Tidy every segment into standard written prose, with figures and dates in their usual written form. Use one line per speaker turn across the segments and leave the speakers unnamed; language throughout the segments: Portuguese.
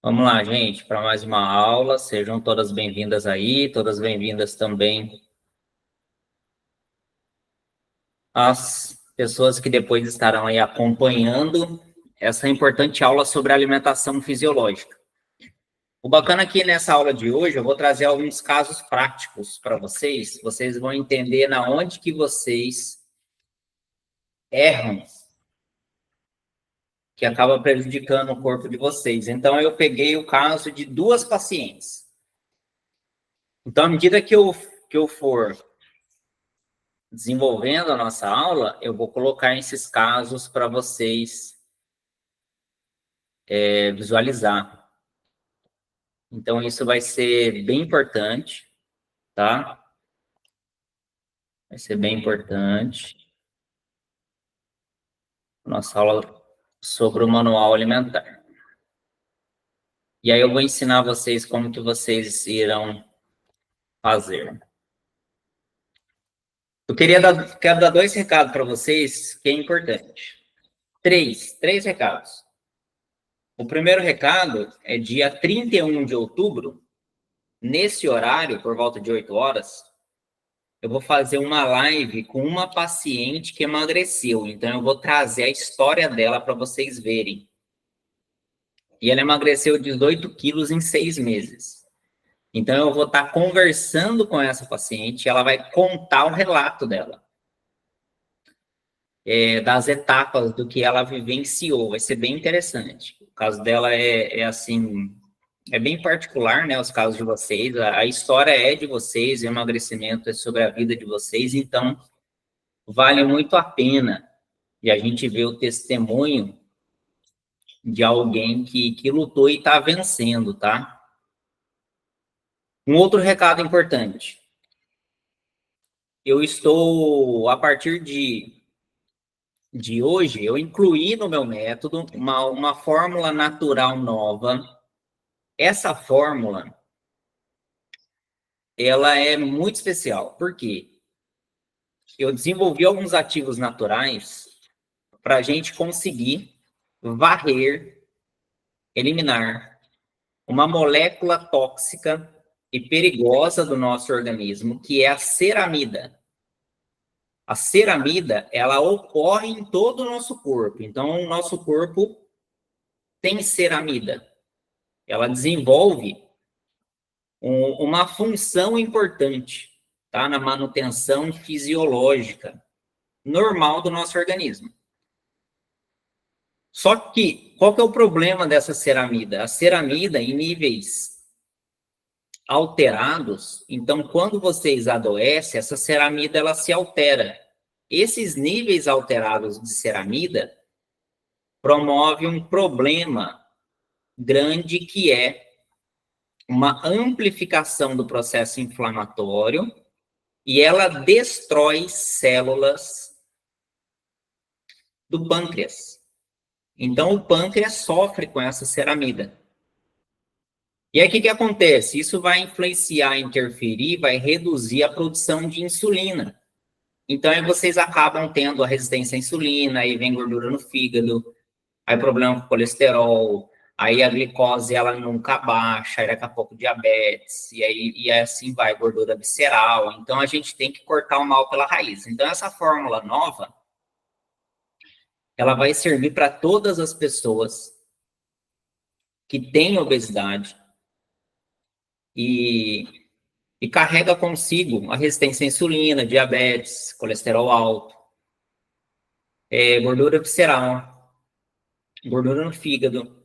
Vamos lá, gente, para mais uma aula. Sejam todas bem-vindas aí, todas bem-vindas também as pessoas que depois estarão aí acompanhando essa importante aula sobre alimentação fisiológica. O bacana aqui nessa aula de hoje, eu vou trazer alguns casos práticos para vocês. Vocês vão entender na onde que vocês erram, que acaba prejudicando o corpo de vocês. Então, eu peguei o caso de duas pacientes. Então, à medida que eu for desenvolvendo a nossa aula, eu vou colocar esses casos para vocês visualizar. Então, isso vai ser bem importante, tá? Vai ser bem importante. Nossa aula sobre o manual alimentar. E aí eu vou ensinar vocês como que vocês irão fazer. Quero dar dois recados para vocês que é importante. Três recados. O primeiro recado é dia 31 de outubro, nesse horário, por volta de 8 horas, eu vou fazer uma live com uma paciente que emagreceu. Então, eu vou trazer a história dela para vocês verem. E ela emagreceu 18 quilos em 6 meses. Então, eu vou estar conversando com essa paciente e ela vai contar o relato dela. Das etapas do que ela vivenciou. Vai ser bem interessante. O caso dela assim... É bem particular, né, os casos de vocês. A história é de vocês, o emagrecimento é sobre a vida de vocês, então vale muito a pena. E a gente vê o testemunho de alguém que lutou e está vencendo, tá? Um outro recado importante. Eu estou, a partir de hoje, eu incluí no meu método uma fórmula natural nova. Essa fórmula, ela é muito especial. Por quê? Eu desenvolvi alguns ativos naturais para a gente conseguir varrer, eliminar uma molécula tóxica e perigosa do nosso organismo, que é a ceramida. A ceramida, ela ocorre em todo o nosso corpo. Então, o nosso corpo tem ceramida. Ela desenvolve uma função importante, tá? Na manutenção fisiológica normal do nosso organismo. Só que, qual que é o problema dessa ceramida? A ceramida, em níveis alterados, então, quando vocês adoecem, essa ceramida, ela se altera. Esses níveis alterados de ceramida promovem um problema grande, que é uma amplificação do processo inflamatório, e ela destrói células do pâncreas. Então, o pâncreas sofre com essa ceramida. E aí, o que acontece? Isso vai influenciar, interferir, vai reduzir a produção de insulina. Então, aí vocês acabam tendo a resistência à insulina, aí vem gordura no fígado, aí problema com colesterol, aí a glicose, ela nunca baixa, aí daqui a pouco diabetes, e assim vai, gordura visceral. Então, a gente tem que cortar o mal pela raiz. Então, essa fórmula nova, ela vai servir para todas as pessoas que têm obesidade, e carrega consigo a resistência à insulina, diabetes, colesterol alto, gordura visceral, gordura no fígado.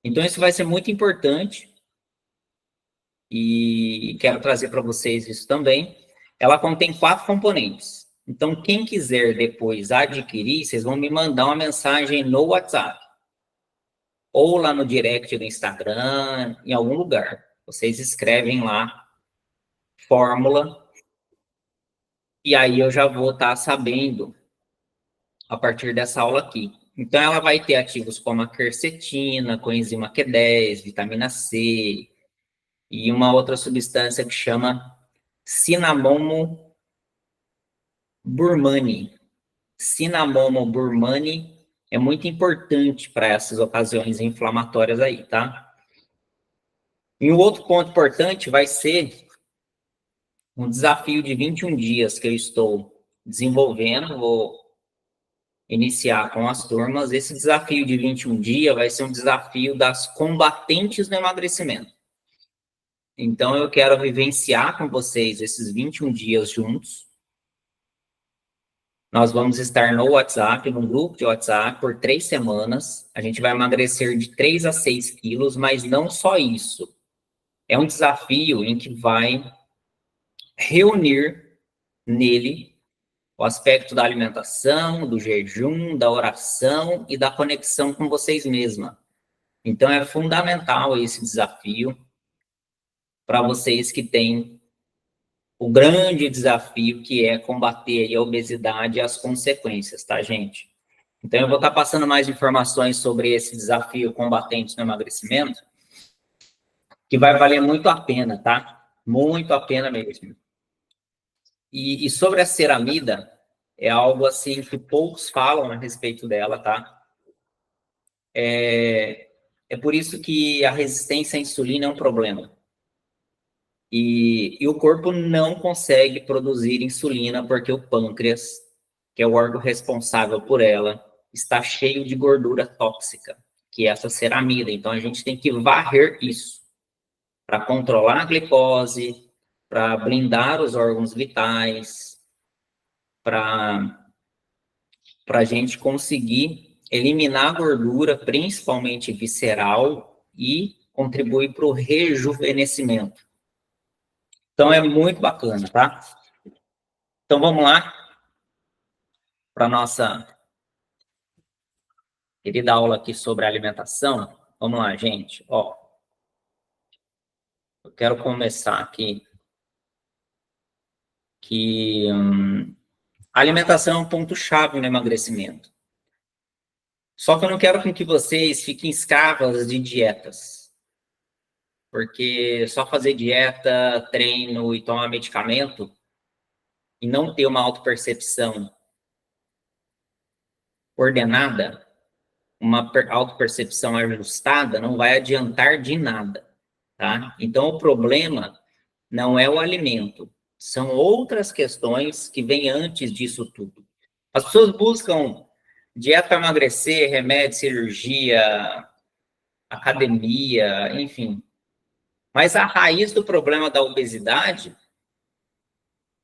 Então, isso vai ser muito importante e quero trazer para vocês isso também. Ela contém 4 componentes. Então, quem quiser depois adquirir, vocês vão me mandar uma mensagem no WhatsApp ou lá no direct do Instagram, em algum lugar. Vocês escrevem lá, fórmula, e aí eu já vou estar sabendo a partir dessa aula aqui. Então, ela vai ter ativos como a quercetina, coenzima Q10, vitamina C, e uma outra substância que chama Cinnamomo burmani. Cinnamomo burmani é muito importante para essas ocasiões inflamatórias aí, tá? E um outro ponto importante vai ser um desafio de 21 dias que eu estou desenvolvendo, vou iniciar com as turmas. Esse desafio de 21 dias vai ser um desafio das combatentes do emagrecimento. Então, eu quero vivenciar com vocês esses 21 dias juntos. Nós vamos estar no WhatsApp, num grupo de WhatsApp, por 3 semanas. A gente vai emagrecer de 3 a 6 quilos, mas não só isso. É um desafio em que vai reunir nele o aspecto da alimentação, do jejum, da oração e da conexão com vocês mesmas. Então, é fundamental esse desafio para vocês que têm o grande desafio que é combater a obesidade e as consequências, tá, gente? Então, eu vou estar passando mais informações sobre esse desafio combatente no emagrecimento, que vai valer muito a pena, tá? Muito a pena mesmo. E sobre a ceramida, é algo assim que poucos falam a respeito dela, tá? É por isso que a resistência à insulina é um problema. E o corpo não consegue produzir insulina porque o pâncreas, que é o órgão responsável por ela, está cheio de gordura tóxica, que é essa ceramida. Então, a gente tem que varrer isso para controlar a glicose, para blindar os órgãos vitais, para a gente conseguir eliminar a gordura, principalmente visceral, e contribuir para o rejuvenescimento. Então, é muito bacana, tá? Então, vamos lá para a nossa querida aula aqui sobre alimentação. Vamos lá, gente. Ó, eu quero começar aqui que a alimentação é um ponto-chave no emagrecimento. Só que eu não quero com que vocês fiquem escravas de dietas. Porque só fazer dieta, treino e tomar medicamento e não ter uma autopercepção ordenada, uma autopercepção ajustada, não vai adiantar de nada, tá? Então, o problema não é o alimento, são outras questões que vêm antes disso tudo. As pessoas buscam dieta para emagrecer, remédio, cirurgia, academia, enfim. Mas a raiz do problema da obesidade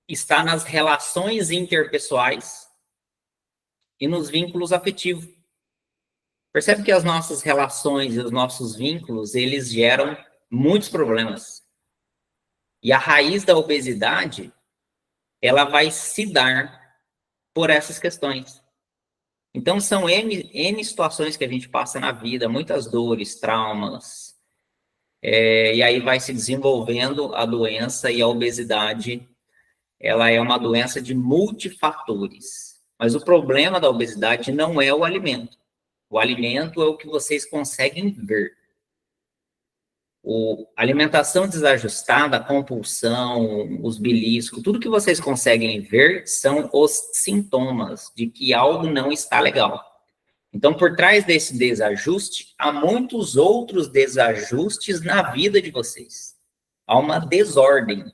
está nas relações interpessoais e nos vínculos afetivos. Percebe que as nossas relações e os nossos vínculos, eles geram muitos problemas. E a raiz da obesidade, ela vai se dar por essas questões. Então, são N situações que a gente passa na vida, muitas dores, traumas, e aí vai se desenvolvendo a doença, e a obesidade, ela é uma doença de multifatores. Mas o problema da obesidade não é o alimento. O alimento é o que vocês conseguem ver. A alimentação desajustada, a compulsão, os beliscos, tudo que vocês conseguem ver são os sintomas de que algo não está legal. Então, por trás desse desajuste, há muitos outros desajustes na vida de vocês. Há uma desordem,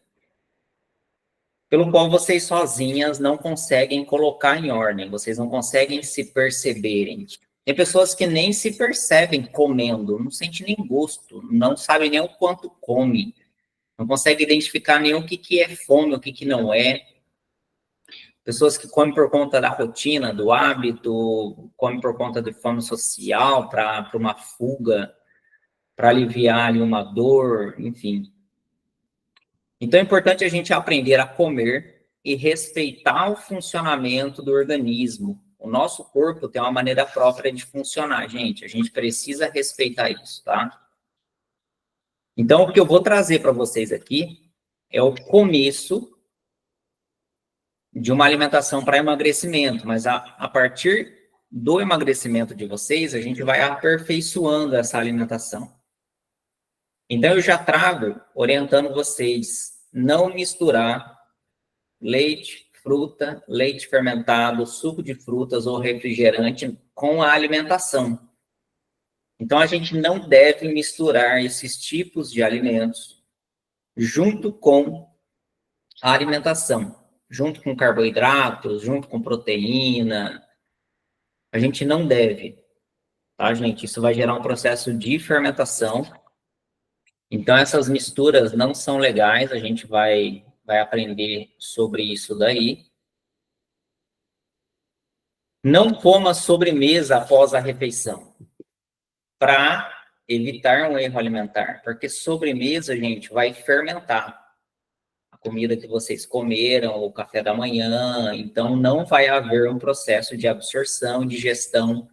pelo qual vocês sozinhas não conseguem colocar em ordem, vocês não conseguem se perceberem. Tem pessoas que nem se percebem comendo, não sente nem gosto, não sabe nem o quanto come, não consegue identificar nem o que é fome, o que não é. Pessoas que comem por conta da rotina, do hábito, comem por conta de fome social, para uma fuga, para aliviar ali uma dor, enfim. Então é importante a gente aprender a comer e respeitar o funcionamento do organismo. O nosso corpo tem uma maneira própria de funcionar, gente. A gente precisa respeitar isso, tá? Então, o que eu vou trazer para vocês aqui é o começo de uma alimentação para emagrecimento, mas a partir do emagrecimento de vocês, a gente vai aperfeiçoando essa alimentação. Então, eu já trago orientando vocês não misturar leite, fruta, leite fermentado, suco de frutas ou refrigerante com a alimentação. Então, a gente não deve misturar esses tipos de alimentos junto com a alimentação, junto com carboidratos, junto com proteína. A gente não deve, tá, gente? Isso vai gerar um processo de fermentação. Então, essas misturas não são legais, a gente vai aprender sobre isso daí. Não coma sobremesa após a refeição, para evitar um erro alimentar, porque sobremesa, gente, vai fermentar a comida que vocês comeram, o café da manhã, então não vai haver um processo de absorção, digestão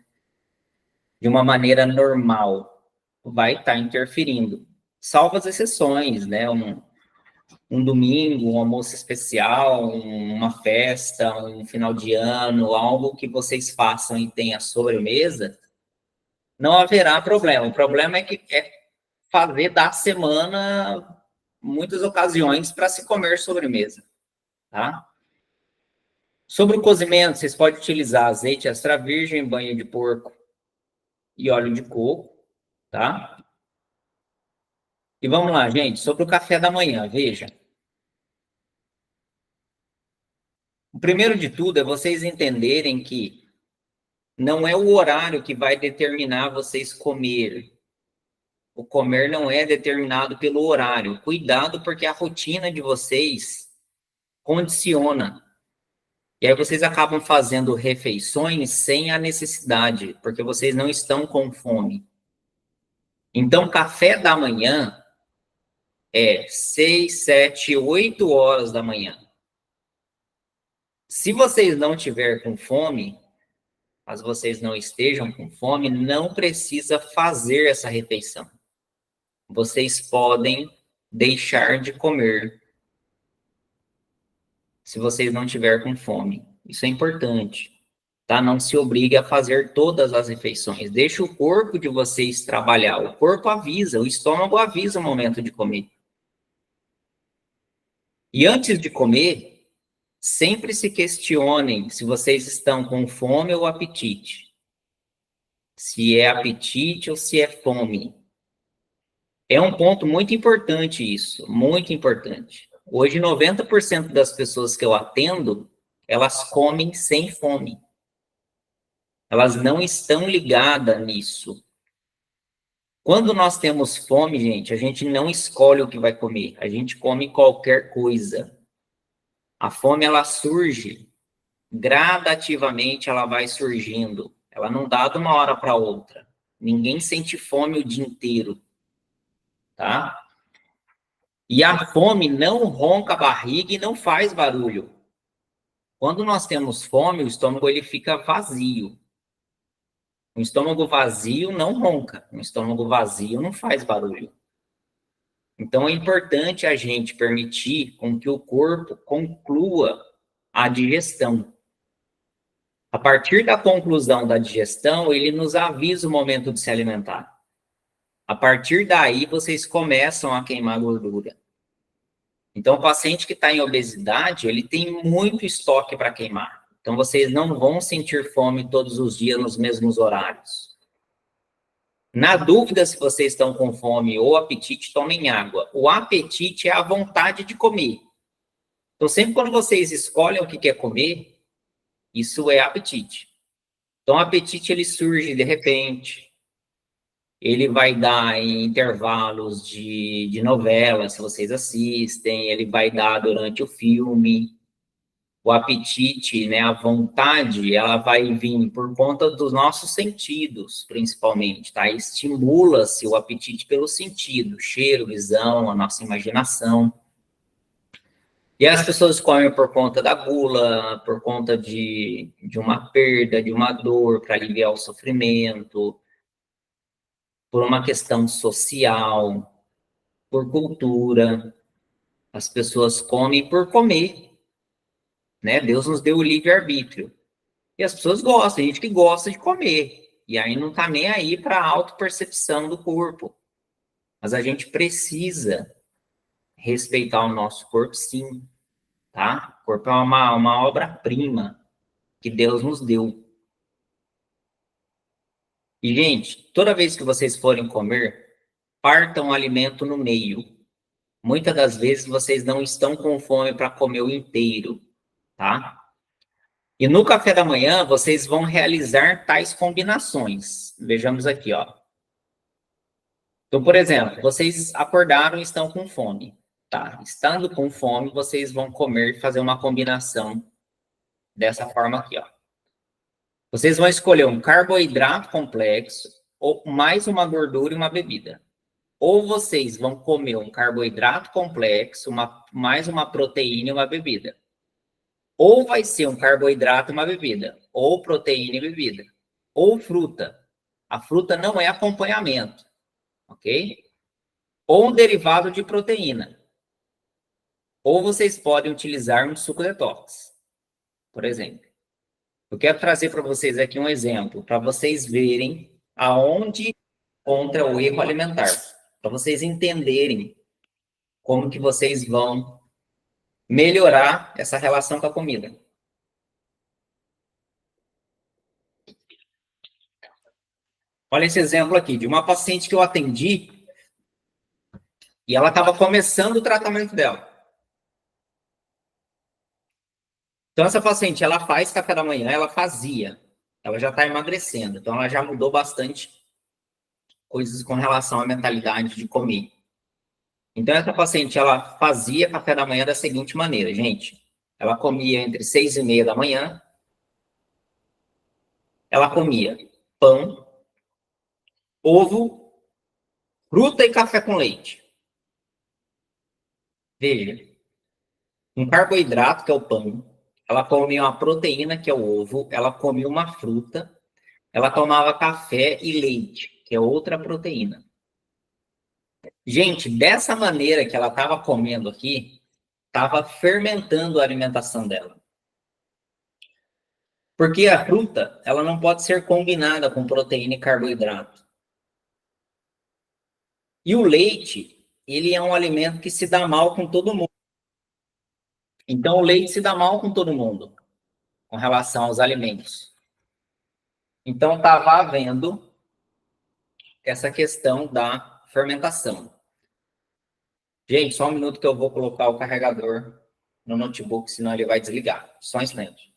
de uma maneira normal, vai estar interferindo. Salvo as exceções, né? Um domingo, um almoço especial, uma festa, um final de ano, algo que vocês façam e tenha sobremesa, não haverá problema. O problema é que é fazer da semana muitas ocasiões para se comer sobremesa, tá? Sobre o cozimento, vocês podem utilizar azeite extra virgem, banho de porco e óleo de coco, tá? E vamos lá, gente, sobre o café da manhã, veja. O primeiro de tudo é vocês entenderem que não é o horário que vai determinar vocês comerem. O comer não é determinado pelo horário. Cuidado, porque a rotina de vocês condiciona. E aí vocês acabam fazendo refeições sem a necessidade, porque vocês não estão com fome. Então, café da manhã é 6, 7, 8 horas da manhã. Se vocês não tiverem com fome, caso vocês não estejam com fome, não precisa fazer essa refeição. Vocês podem deixar de comer se vocês não tiverem com fome. Isso é importante, tá? Não se obrigue a fazer todas as refeições. Deixa o corpo de vocês trabalhar. O corpo avisa, o estômago avisa o momento de comer. E antes de comer, sempre se questionem se vocês estão com fome ou apetite. Se é apetite ou se é fome. É um ponto muito importante isso, muito importante. Hoje, 90% das pessoas que eu atendo, elas comem sem fome. Elas não estão ligadas nisso. Quando nós temos fome, gente, a gente não escolhe o que vai comer. A gente come qualquer coisa. A fome, ela surge gradativamente, ela vai surgindo. Ela não dá de uma hora para outra. Ninguém sente fome o dia inteiro, tá? E a fome não ronca a barriga e não faz barulho. Quando nós temos fome, o estômago ele fica vazio. Um estômago vazio não ronca. Um estômago vazio não faz barulho. Então, é importante a gente permitir com que o corpo conclua a digestão. A partir da conclusão da digestão, ele nos avisa o momento de se alimentar. A partir daí, vocês começam a queimar gordura. Então, o paciente que está em obesidade, ele tem muito estoque para queimar. Então, vocês não vão sentir fome todos os dias nos mesmos horários. Na dúvida se vocês estão com fome ou apetite, tomem água. O apetite é a vontade de comer. Então, sempre quando vocês escolhem o que quer comer, isso é apetite. Então, o apetite, ele surge de repente. Ele vai dar em intervalos de novela, se vocês assistem. Ele vai dar durante o filme. O apetite, né, a vontade, ela vai vir por conta dos nossos sentidos, principalmente, tá? Estimula-se o apetite pelo sentido, cheiro, visão, a nossa imaginação. E as pessoas comem por conta da gula, por conta de uma perda, de uma dor, para aliviar o sofrimento, por uma questão social, por cultura. As pessoas comem por comer, né? Deus nos deu o livre-arbítrio. E as pessoas gostam, tem gente que gosta de comer. E aí não tá nem aí para a autopercepção do corpo. Mas a gente precisa respeitar o nosso corpo, sim, tá? O corpo é uma obra-prima que Deus nos deu. E, gente, toda vez que vocês forem comer, partam o alimento no meio. Muitas das vezes vocês não estão com fome para comer o inteiro, tá? E no café da manhã, vocês vão realizar tais combinações. Vejamos aqui, ó. Então, por exemplo, vocês acordaram e estão com fome, tá? Estando com fome, vocês vão comer e fazer uma combinação dessa forma aqui, ó. Vocês vão escolher um carboidrato complexo ou mais uma gordura e uma bebida. Ou vocês vão comer um carboidrato complexo, mais uma proteína e uma bebida. Ou vai ser um carboidrato e uma bebida. Ou proteína e bebida. Ou fruta. A fruta não é acompanhamento, ok? Ou um derivado de proteína. Ou vocês podem utilizar um suco detox, por exemplo. Eu quero trazer para vocês aqui um exemplo, para vocês verem aonde encontra o erro alimentar, para vocês entenderem como que vocês vão melhorar essa relação com a comida. Olha esse exemplo aqui, de uma paciente que eu atendi e ela estava começando o tratamento dela. Então, essa paciente, ela faz café da manhã, ela fazia, ela já está emagrecendo, então ela já mudou bastante coisas com relação à mentalidade de comer. Então, essa paciente, ela fazia café da manhã da seguinte maneira, gente. Ela comia entre 6:30 da manhã, ela comia pão, ovo, fruta e café com leite. Veja, um carboidrato, que é o pão, ela comia uma proteína, que é o ovo, ela comia uma fruta, ela tomava café e leite, que é outra proteína. Gente, dessa maneira que ela estava comendo aqui, estava fermentando a alimentação dela. Porque a fruta, ela não pode ser combinada com proteína e carboidrato. E o leite, ele é um alimento que se dá mal com todo mundo. Então, o leite se dá mal com todo mundo, com relação aos alimentos. Então, estava havendo essa questão da fermentação. Gente, só um minuto que eu vou colocar o carregador no notebook, senão ele vai desligar. Só um instante.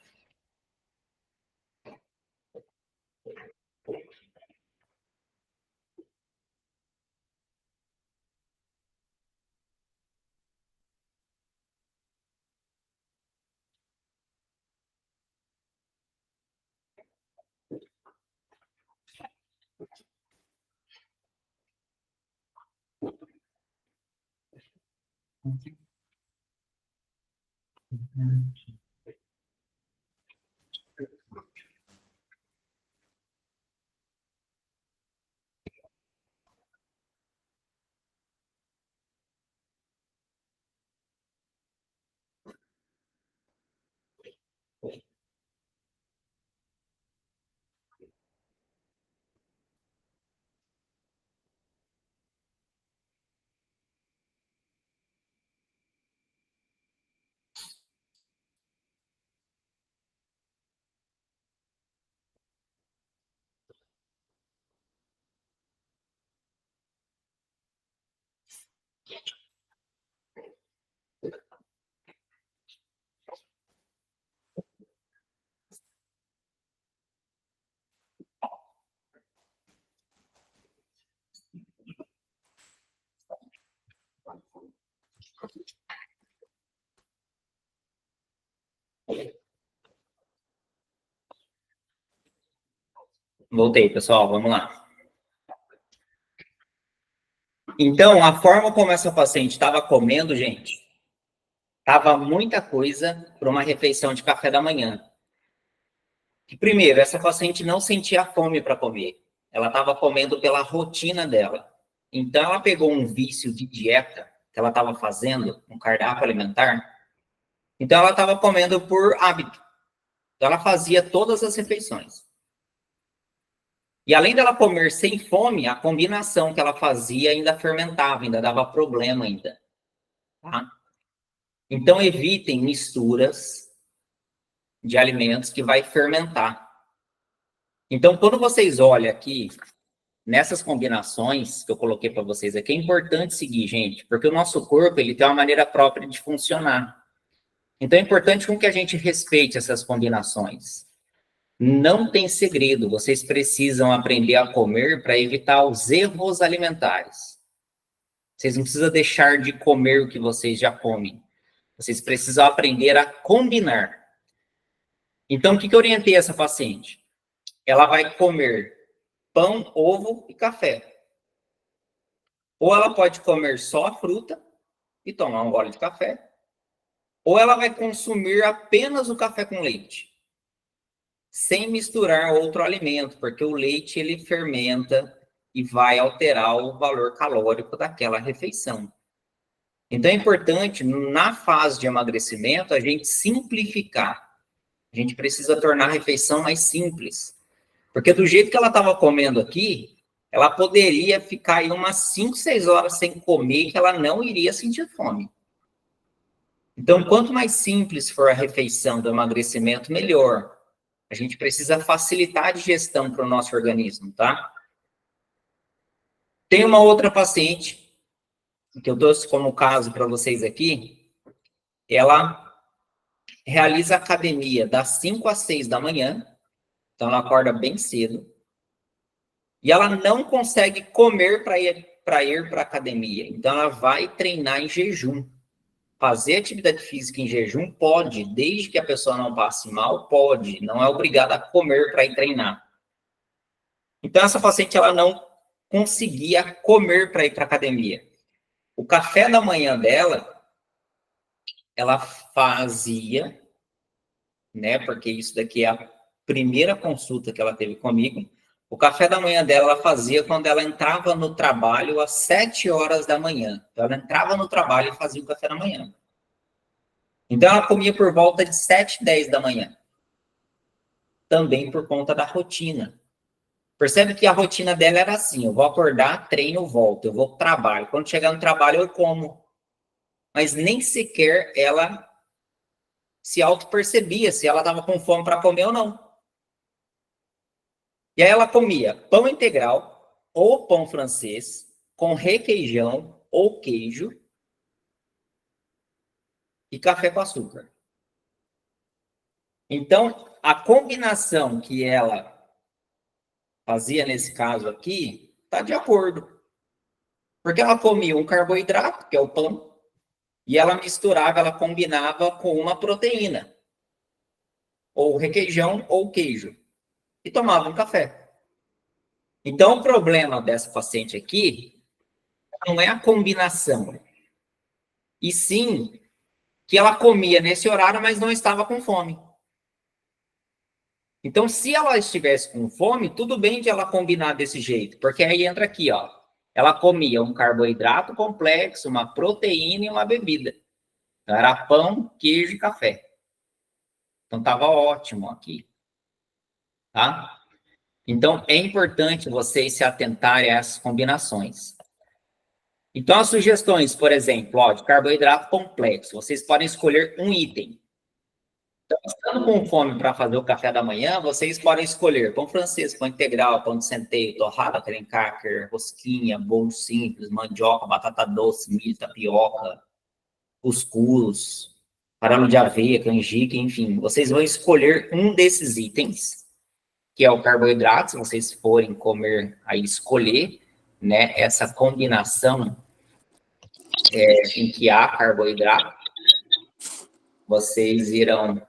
Voltei, pessoal, vamos lá. Então, a forma como essa paciente estava comendo, gente, estava muita coisa para uma refeição de café da manhã. Que, primeiro, essa paciente não sentia fome para comer. Ela estava comendo pela rotina dela. Então, ela pegou um vício de dieta que ela estava fazendo, um cardápio alimentar. Então, ela estava comendo por hábito. Então, ela fazia todas as refeições. E além dela comer sem fome, a combinação que ela fazia ainda fermentava, ainda dava problema ainda. Tá? Então, evitem misturas de alimentos que vai fermentar. Então, quando vocês olham aqui, nessas combinações que eu coloquei para vocês aqui, é importante seguir, gente, porque o nosso corpo, ele tem uma maneira própria de funcionar. Então, é importante com que a gente respeite essas combinações. Não tem segredo, vocês precisam aprender a comer para evitar os erros alimentares. Vocês não precisam deixar de comer o que vocês já comem. Vocês precisam aprender a combinar. Então, o que eu orientei essa paciente? Ela vai comer pão, ovo e café. Ou ela pode comer só a fruta e tomar um gole de café, ou ela vai consumir apenas o café com leite, sem misturar outro alimento, porque o leite ele fermenta e vai alterar o valor calórico daquela refeição. Então é importante, na fase de emagrecimento, a gente simplificar. A gente precisa tornar a refeição mais simples. Porque do jeito que ela estava comendo aqui, ela poderia ficar aí umas 5, 6 horas sem comer, que ela não iria sentir fome. Então, quanto mais simples for a refeição do emagrecimento, melhor. A gente precisa facilitar a digestão para o nosso organismo, tá? Tem uma outra paciente, que eu trouxe como caso para vocês aqui, ela realiza academia das 5 às 6 da manhã, então ela acorda bem cedo, e ela não consegue comer para ir para a academia, então ela vai treinar em jejum. Fazer atividade física em jejum pode, desde que a pessoa não passe mal, pode, não é obrigada a comer para ir treinar. Então essa paciente ela não conseguia comer para ir para a academia. O café da manhã dela, ela fazia, né, porque isso daqui é a primeira consulta que ela teve comigo. O café da manhã dela, ela fazia quando ela entrava no trabalho às 7 horas da manhã. Então, ela entrava no trabalho e fazia o café da manhã. Então, ela comia por volta de 7, 10 da manhã. Também por conta da rotina. Percebe que a rotina dela era assim, eu vou acordar, treino, volto, eu vou para o trabalho. Quando chegar no trabalho, eu como. Mas nem sequer ela se auto-percebia se ela estava com fome para comer ou não. E aí ela comia pão integral ou pão francês com requeijão ou queijo e café com açúcar. Então, a combinação que ela fazia nesse caso aqui está de acordo. Porque ela comia um carboidrato, que é o pão, e ela misturava, ela combinava com uma proteína, ou requeijão ou queijo, e tomava um café. Então, o problema dessa paciente aqui não é a combinação, e sim que ela comia nesse horário, mas não estava com fome. Então, se ela estivesse com fome, tudo bem de ela combinar desse jeito, porque aí entra aqui, ó. Ela comia um carboidrato complexo, uma proteína e uma bebida. Então, era pão, queijo e café. Então, estava ótimo aqui, tá? Então, é importante vocês se atentarem a essas combinações. Então, as sugestões, por exemplo, ó, de carboidrato complexo, vocês podem escolher um item. Então, estando com fome para fazer o café da manhã, vocês podem escolher pão francês, pão integral, pão de centeio, torrada, crencáquer, rosquinha, bolo simples, mandioca, batata doce, milho, tapioca, cuscuz, farelo de aveia, canjica, enfim. Vocês vão escolher um desses itens, que é o carboidrato, se vocês forem comer, aí escolher, né, essa combinação em que há carboidrato, vocês irão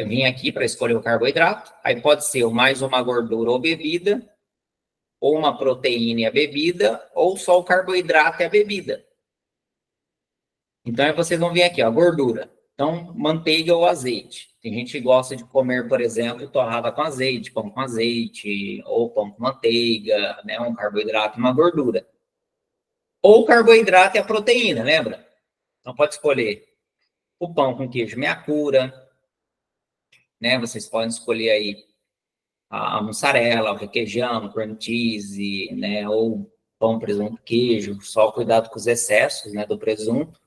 vir aqui para escolher o carboidrato, aí pode ser mais uma gordura ou bebida, ou uma proteína e a bebida, ou só o carboidrato e a bebida. Então, aí vocês vão vir aqui, ó, gordura. Então, manteiga ou azeite. Tem gente que gosta de comer, por exemplo, torrada com azeite, pão com azeite, ou pão com manteiga, né, um carboidrato e uma gordura. Ou carboidrato e a proteína, lembra? Então, pode escolher o pão com queijo meia cura, né? Vocês podem escolher aí a mussarela, o requeijão, o cream cheese, né? Ou pão, presunto, queijo. Só cuidado com os excessos, né? Do presunto.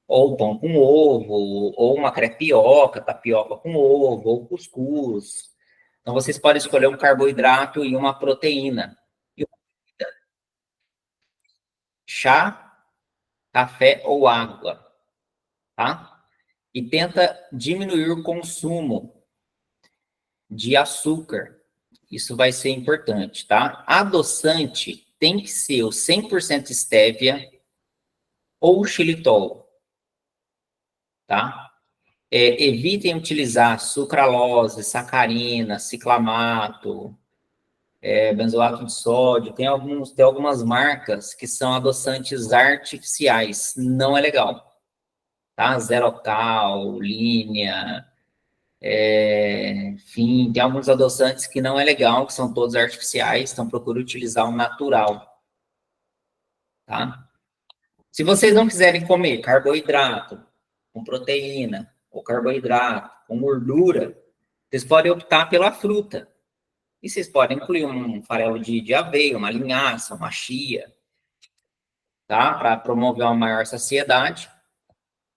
ou pão com ovo, ou uma crepioca, tapioca com ovo, ou cuscuz. Então, vocês podem escolher um carboidrato e uma proteína. E chá, café ou água, tá? E tenta diminuir o consumo de açúcar. Isso vai ser importante, tá? Adoçante tem que ser o 100% stevia ou xilitol, tá? Evitem utilizar sucralose, sacarina, ciclamato, benzoato de sódio. Tem algumas marcas que são adoçantes artificiais. Não é legal, tá? Zerocal, Linea, enfim, tem alguns adoçantes que não é legal, que são todos artificiais, então procure utilizar o natural, tá? Se vocês não quiserem comer carboidrato com proteína, ou carboidrato com gordura, vocês podem optar pela fruta. E vocês podem incluir um farelo de aveia, uma linhaça, uma chia, tá? Para promover uma maior saciedade.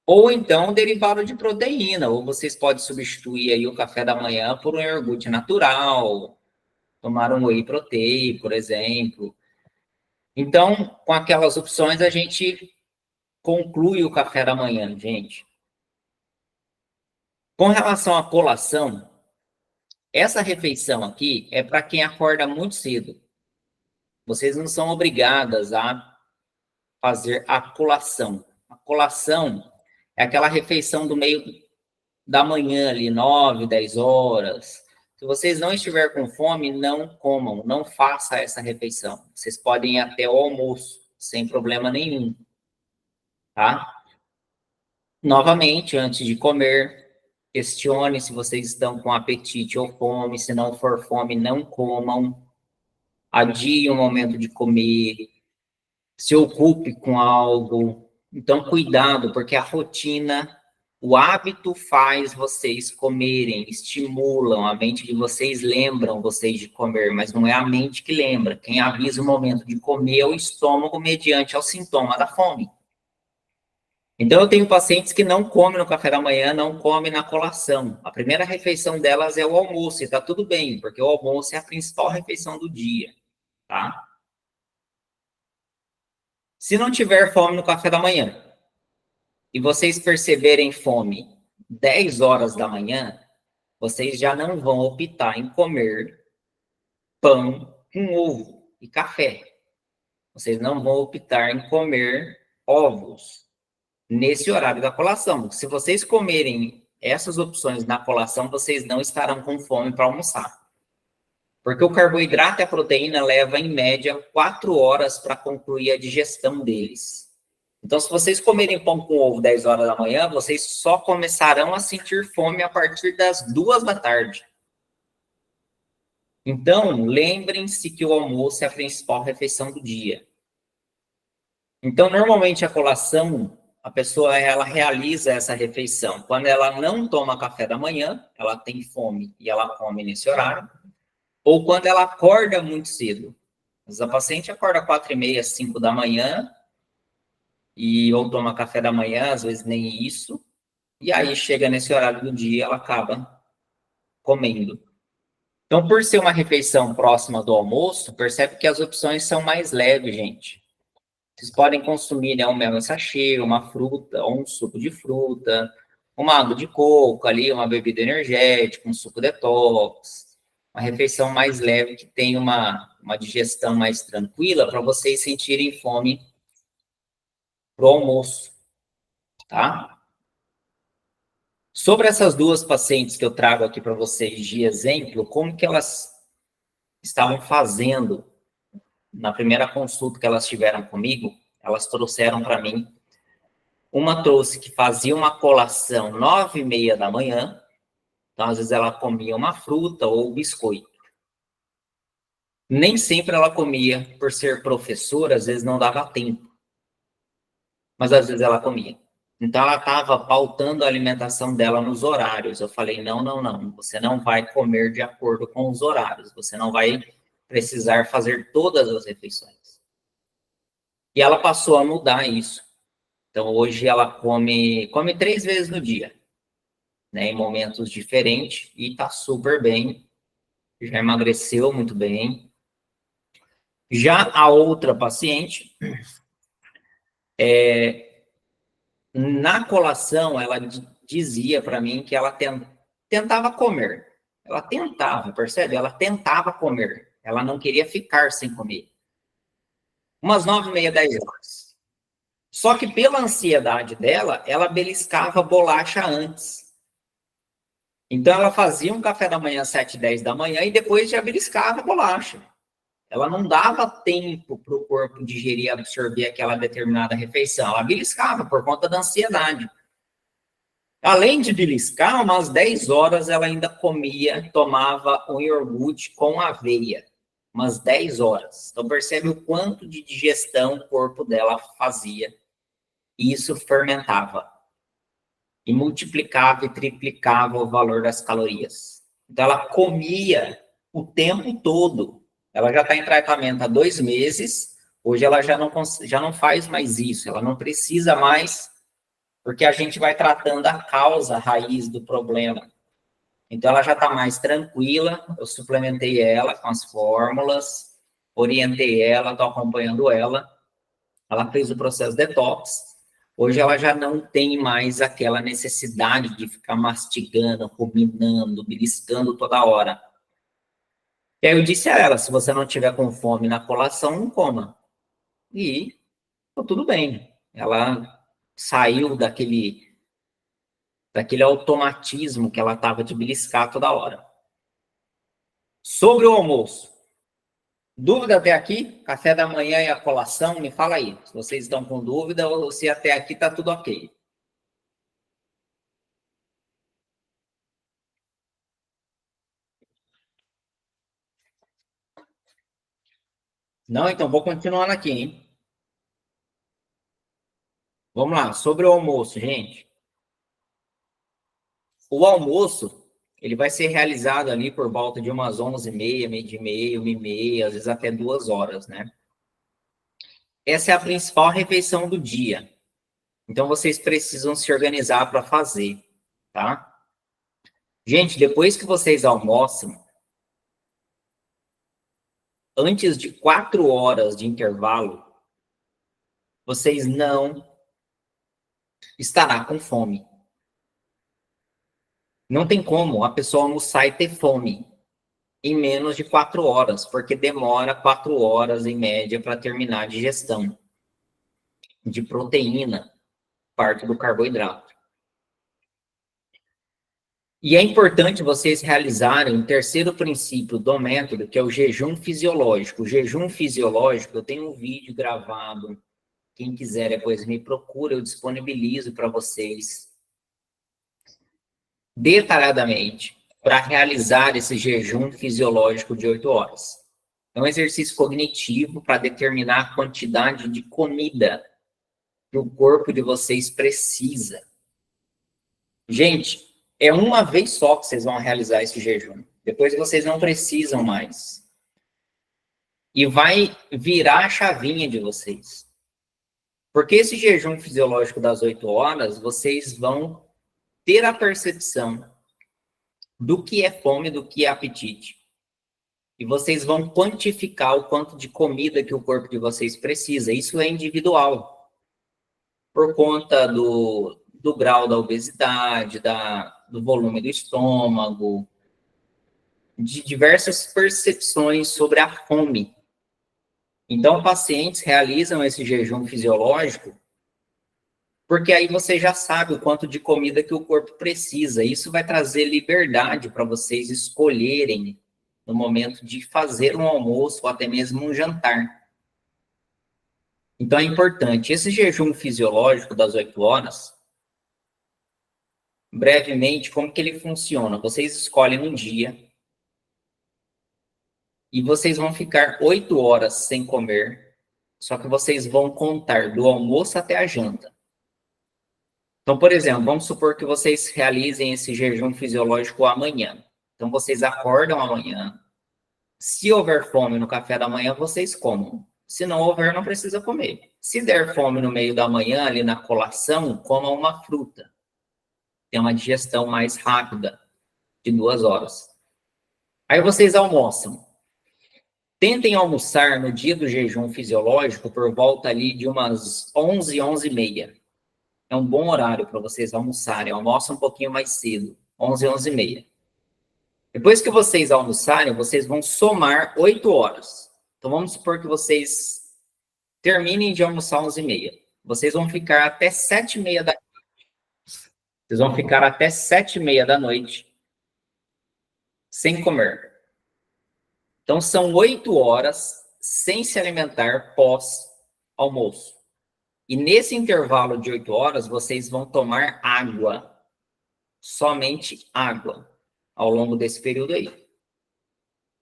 Ou então um derivado de proteína, ou vocês podem substituir aí o café da manhã por um iogurte natural, tomar um whey protein, por exemplo. Então, com aquelas opções, a gente conclui o café da manhã, gente. Com relação à colação, essa refeição aqui é para quem acorda muito cedo. Vocês não são obrigadas a fazer a colação. A colação é aquela refeição do meio da manhã, ali, 9, 10 horas. Se vocês não estiverem com fome, não comam, não faça essa refeição. Vocês podem ir até o almoço, sem problema nenhum, tá? Novamente, antes de comer, questione se vocês estão com apetite ou fome. Se não for fome, não comam. Adie o momento de comer. Se ocupe com algo. Então, cuidado, porque a rotina, o hábito faz vocês comerem, estimulam, a mente de vocês lembram vocês de comer, mas não é a mente que lembra. Quem avisa o momento de comer é o estômago mediante ao sintoma da fome. Então, eu tenho pacientes que não comem no café da manhã, não comem na colação. A primeira refeição delas é o almoço, e está tudo bem, porque o almoço é a principal refeição do dia, tá? Se não tiver fome no café da manhã, e vocês perceberem fome 10 horas da manhã, vocês já não vão optar em comer pão com ovo e café. Vocês não vão optar em comer ovos nesse horário da colação. Se vocês comerem essas opções na colação, vocês não estarão com fome para almoçar. Porque o carboidrato e a proteína leva, em média, 4 horas para concluir a digestão deles. Então, se vocês comerem pão com ovo 10 horas da manhã, vocês só começarão a sentir fome a partir das 2 da tarde. Então, lembrem-se que o almoço é a principal refeição do dia. Então, normalmente a colação, a pessoa ela realiza essa refeição. Quando ela não toma café da manhã, ela tem fome e ela come nesse horário. Ou quando ela acorda muito cedo. Mas a paciente acorda 4h30, 5 da manhã, ou toma café da manhã, às vezes nem isso. E aí chega nesse horário do dia, ela acaba comendo. Então, por ser uma refeição próxima do almoço, percebe que as opções são mais leves, gente. Vocês podem consumir, né, um mel em sachê, uma fruta, ou um suco de fruta, uma água de coco ali, uma bebida energética, um suco detox. Uma refeição mais leve que tem uma digestão mais tranquila para vocês sentirem fome pro almoço, tá? Sobre essas duas pacientes que eu trago aqui para vocês de exemplo, como que elas estavam fazendo na primeira consulta que elas tiveram comigo, elas trouxeram para mim. Uma trouxe que fazia uma colação 9h30 da manhã, então às vezes ela comia uma fruta ou biscoito. Nem sempre ela comia, por ser professora, às vezes não dava tempo, mas às vezes ela comia. Então, ela estava pautando a alimentação dela nos horários. Eu falei, não, não, não. Você não vai comer de acordo com os horários. Você não vai precisar fazer todas as refeições. E ela passou a mudar isso. Então, hoje ela come 3 vezes no dia, né? Em momentos diferentes, e tá super bem. Já emagreceu muito bem. Já a outra paciente, na colação, ela dizia para mim que ela tentava comer. Ela tentava, percebe? Ela tentava comer. Ela não queria ficar sem comer. Umas 9h30, 10 horas. Só que pela ansiedade dela, ela beliscava bolacha antes. Então ela fazia um café da manhã às 7, 10 da manhã e depois já beliscava a bolacha. Ela não dava tempo para o corpo digerir e absorver aquela determinada refeição. Ela beliscava por conta da ansiedade. Além de beliscar, umas 10 horas ela ainda comia, tomava um iogurte com aveia. Umas 10 horas. Então percebe o quanto de digestão o corpo dela fazia. E isso fermentava. E multiplicava e triplicava o valor das calorias. Então ela comia o tempo todo. Ela já está em tratamento há 2 meses. Hoje ela já não faz mais isso. Ela não precisa mais, porque a gente vai tratando a causa, a raiz do problema. Então ela já está mais tranquila. Eu suplementei ela com as fórmulas, orientei ela, estou acompanhando ela. Ela fez o processo detox. Hoje ela já não tem mais aquela necessidade de ficar mastigando, ruminando, beliscando toda hora. E aí eu disse a ela, se você não tiver com fome na colação, não coma. E tudo bem. Ela saiu daquele automatismo que ela estava de beliscar toda hora. Sobre o almoço. Dúvida até aqui? Café da manhã e a colação? Me fala aí. Se vocês estão com dúvida ou se até aqui está tudo ok. Não? Então vou continuando aqui, hein? Vamos lá. Sobre o almoço, gente. O almoço, ele vai ser realizado ali por volta de umas 11h30, meio-dia, 1h30, às vezes até 2 horas, né? Essa é a principal refeição do dia. Então, vocês precisam se organizar para fazer, tá? Gente, depois que vocês almoçam, antes de 4 horas de intervalo, vocês não estarão com fome. Não tem como a pessoa almoçar e ter fome em menos de 4 horas, porque demora 4 horas em média para terminar a digestão de proteína, parte do carboidrato. E é importante vocês realizarem o terceiro princípio do método, que é o jejum fisiológico. O jejum fisiológico, eu tenho um vídeo gravado. Quem quiser depois me procura, eu disponibilizo para vocês detalhadamente para realizar esse jejum fisiológico de 8 horas. É um exercício cognitivo para determinar a quantidade de comida que o corpo de vocês precisa. Gente, é uma vez só que vocês vão realizar esse jejum. Depois vocês não precisam mais. E vai virar a chavinha de vocês. Porque esse jejum fisiológico das 8 horas, vocês vão ter a percepção do que é fome, do que é apetite. E vocês vão quantificar o quanto de comida que o corpo de vocês precisa. Isso é individual. Por conta do grau da obesidade, do volume do estômago, de diversas percepções sobre a fome. Então, pacientes realizam esse jejum fisiológico porque aí você já sabe o quanto de comida que o corpo precisa. Isso vai trazer liberdade para vocês escolherem no momento de fazer um almoço ou até mesmo um jantar. Então, é importante. Esse jejum fisiológico das 8 horas, brevemente, como que ele funciona? Vocês escolhem um dia e vocês vão ficar 8 horas sem comer, só que vocês vão contar do almoço até a janta. Então, por exemplo, vamos supor que vocês realizem esse jejum fisiológico amanhã. Então, vocês acordam amanhã. Se houver fome no café da manhã, vocês comam. Se não houver, não precisa comer. Se der fome no meio da manhã, ali na colação, coma uma fruta. Tem uma digestão mais rápida, de 2 horas. Aí vocês almoçam. Tentem almoçar no dia do jejum fisiológico por volta ali de umas 11, 11h30. É um bom horário para vocês almoçarem. Almoçam um pouquinho mais cedo, 11, 11h30. Depois que vocês almoçarem, vocês vão somar 8 horas. Então, vamos supor que vocês terminem de almoçar 11h30. Vocês vão ficar até 7h30 da noite. Vocês vão ficar até 7h30 da noite sem comer. Então, são 8 horas sem se alimentar pós-almoço. E nesse intervalo de 8 horas, vocês vão tomar água. Somente água ao longo desse período aí.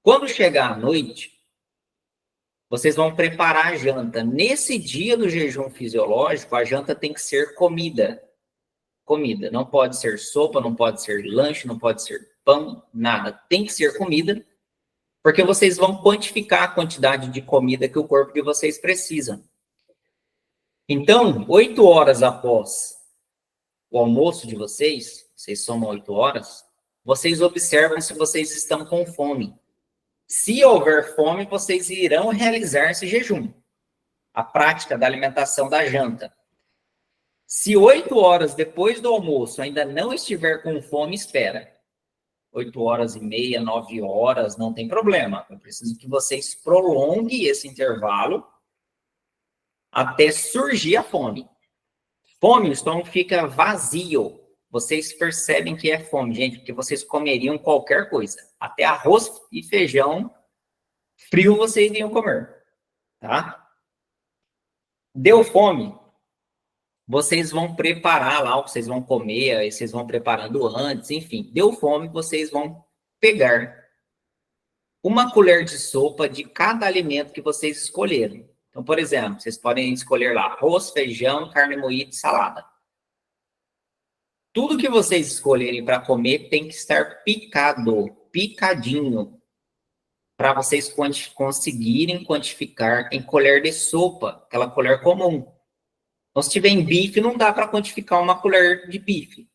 Quando chegar à noite, vocês vão preparar a janta. Nesse dia do jejum fisiológico, a janta tem que ser comida. Comida. Não pode ser sopa, não pode ser lanche, não pode ser pão, nada. Tem que ser comida, porque vocês vão quantificar a quantidade de comida que o corpo de vocês precisa. Então, 8 horas após o almoço de vocês somam 8 horas, vocês observam se vocês estão com fome. Se houver fome, vocês irão realizar esse jejum. A prática da alimentação da janta. Se 8 horas depois do almoço ainda não estiver com fome, espera. 8h30, 9 horas, não tem problema. Eu preciso que vocês prolonguem esse intervalo até surgir a fome. Fome, o estômago fica vazio. Vocês percebem que é fome, gente, porque vocês comeriam qualquer coisa. Até arroz e feijão frio vocês iriam comer, tá? Deu fome, vocês vão preparar lá o que vocês vão comer, aí vocês vão preparando antes, enfim. Deu fome, vocês vão pegar uma colher de sopa de cada alimento que vocês escolheram. Então, por exemplo, vocês podem escolher lá arroz, feijão, carne moída e salada. Tudo que vocês escolherem para comer tem que estar picado, picadinho, para vocês conseguirem quantificar em colher de sopa, aquela colher comum. Então, se tiver em bife, não dá para quantificar uma colher de bife.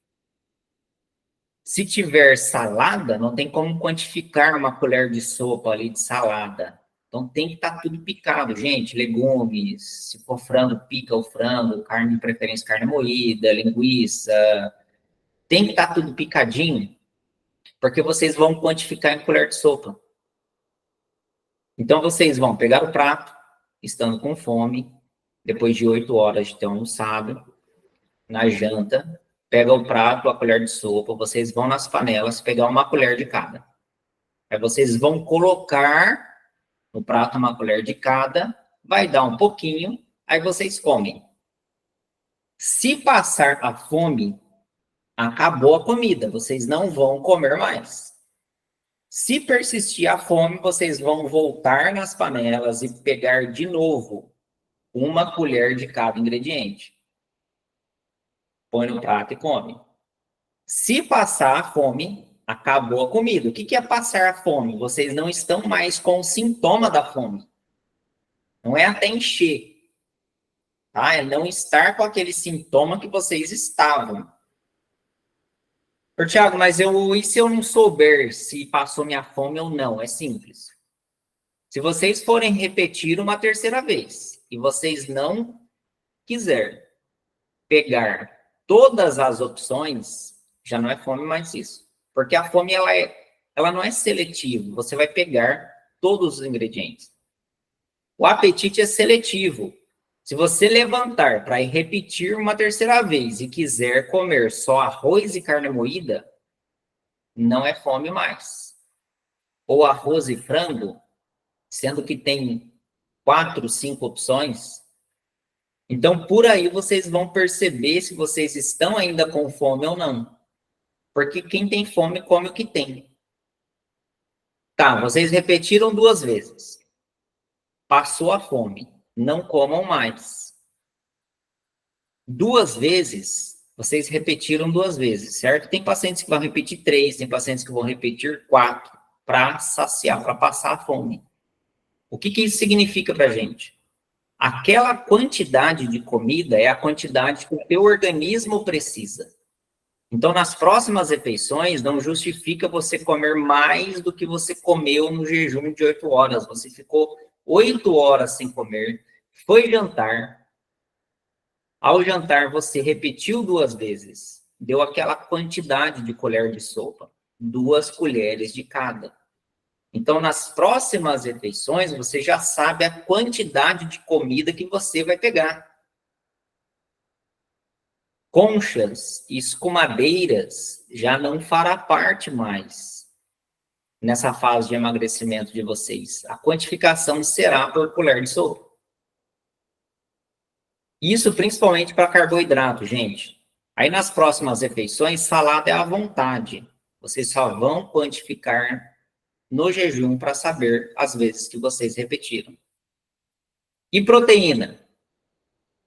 Se tiver salada, não tem como quantificar uma colher de sopa ali de salada. Então, tem que estar tudo picado, gente. Legumes, se for frango, pica o frango, carne de preferência, carne moída, linguiça. Tem que estar tudo picadinho, porque vocês vão quantificar em colher de sopa. Então, vocês vão pegar o prato, estando com fome, depois de 8 horas de ter almoçado, na janta, pega o prato, a colher de sopa, vocês vão nas panelas pegar uma colher de cada. Aí vocês vão colocar no prato uma colher de cada, vai dar um pouquinho, aí vocês comem. Se passar a fome, acabou a comida, vocês não vão comer mais. Se persistir a fome, vocês vão voltar nas panelas e pegar de novo uma colher de cada ingrediente. Põe no prato e come. Se passar a fome, acabou a comida. O que é passar a fome? Vocês não estão mais com o sintoma da fome. Não é até encher. Tá? É não estar com aquele sintoma que vocês estavam. Tiago, mas e se eu não souber se passou minha fome ou não? É simples. Se vocês forem repetir uma terceira vez e vocês não quiserem pegar todas as opções, já não é fome mais isso. Porque a fome, ela não é seletiva. Você vai pegar todos os ingredientes. O apetite é seletivo. Se você levantar para ir repetir uma terceira vez e quiser comer só arroz e carne moída, não é fome mais. Ou arroz e frango, sendo que tem 4, 5 opções. Então, por aí vocês vão perceber se vocês estão ainda com fome ou não. Porque quem tem fome come o que tem. Tá, vocês repetiram 2 vezes. Passou a fome. Não comam mais. 2 vezes, vocês repetiram 2 vezes, certo? Tem pacientes que vão repetir 3, tem pacientes que vão repetir 4, para saciar, para passar a fome. O que isso significa para a gente? Aquela quantidade de comida é a quantidade que o teu organismo precisa. Então, nas próximas refeições, não justifica você comer mais do que você comeu no jejum de 8 horas. Você ficou 8 horas sem comer, foi jantar. Ao jantar, você repetiu 2 vezes. Deu aquela quantidade de colher de sopa. 2 colheres de cada. Então, nas próximas refeições, você já sabe a quantidade de comida que você vai pegar. Conchas e escumadeiras já não fará parte mais nessa fase de emagrecimento de vocês. A quantificação será por colher de sopa. Isso principalmente para carboidrato, gente. Aí nas próximas refeições, salada é à vontade. Vocês só vão quantificar no jejum para saber as vezes que vocês repetiram. E proteína?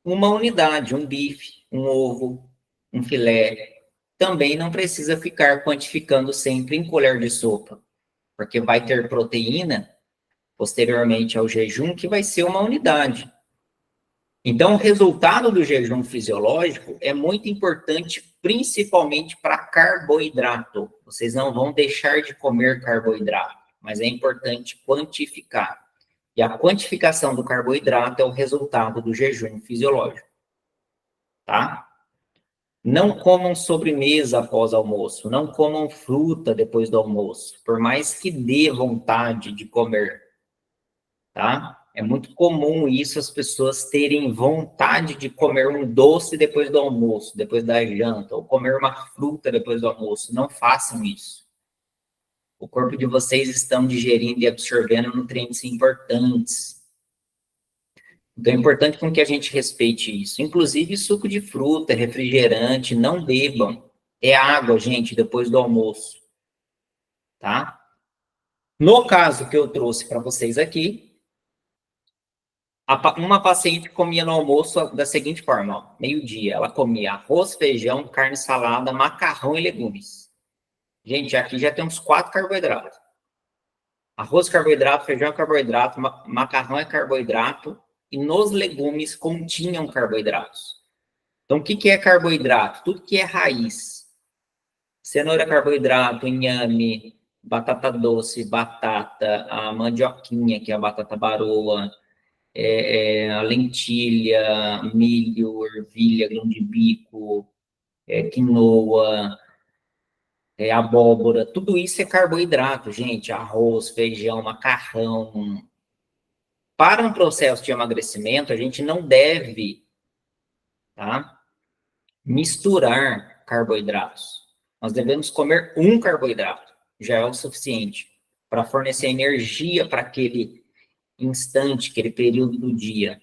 Uma unidade, um bife, um ovo, um filé. Também não precisa ficar quantificando sempre em colher de sopa, porque vai ter proteína posteriormente ao jejum que vai ser uma unidade. Então, o resultado do jejum fisiológico é muito importante, principalmente para carboidrato. Vocês não vão deixar de comer carboidrato, mas é importante quantificar. E a quantificação do carboidrato é o resultado do jejum fisiológico. Tá? Não comam sobremesa após almoço, não comam fruta depois do almoço, por mais que dê vontade de comer, tá? É muito comum isso, as pessoas terem vontade de comer um doce depois do almoço, depois da janta, ou comer uma fruta depois do almoço. Não façam isso. O corpo de vocês estão digerindo e absorvendo nutrientes importantes. Então é importante com que a gente respeite isso. Inclusive suco de fruta, refrigerante, não bebam. É água, gente, depois do almoço. Tá? No caso que eu trouxe para vocês aqui, uma paciente comia no almoço da seguinte forma, meio-dia, ela comia arroz, feijão, carne salada, macarrão e legumes. Gente, aqui já tem uns 4 carboidratos. Arroz, carboidrato, feijão, carboidrato, macarrão é carboidrato, e nos legumes continham carboidratos. Então, o que é carboidrato? Tudo que é raiz. Cenoura é carboidrato, inhame, batata doce, batata, a mandioquinha, que é a batata baroa, a lentilha, milho, ervilha, grão de bico, quinoa, abóbora, tudo isso é carboidrato, gente. Arroz, feijão, macarrão. Para um processo de emagrecimento, a gente não deve, tá, misturar carboidratos. Nós devemos comer um carboidrato, já é o suficiente para fornecer energia para aquele instante, aquele período do dia.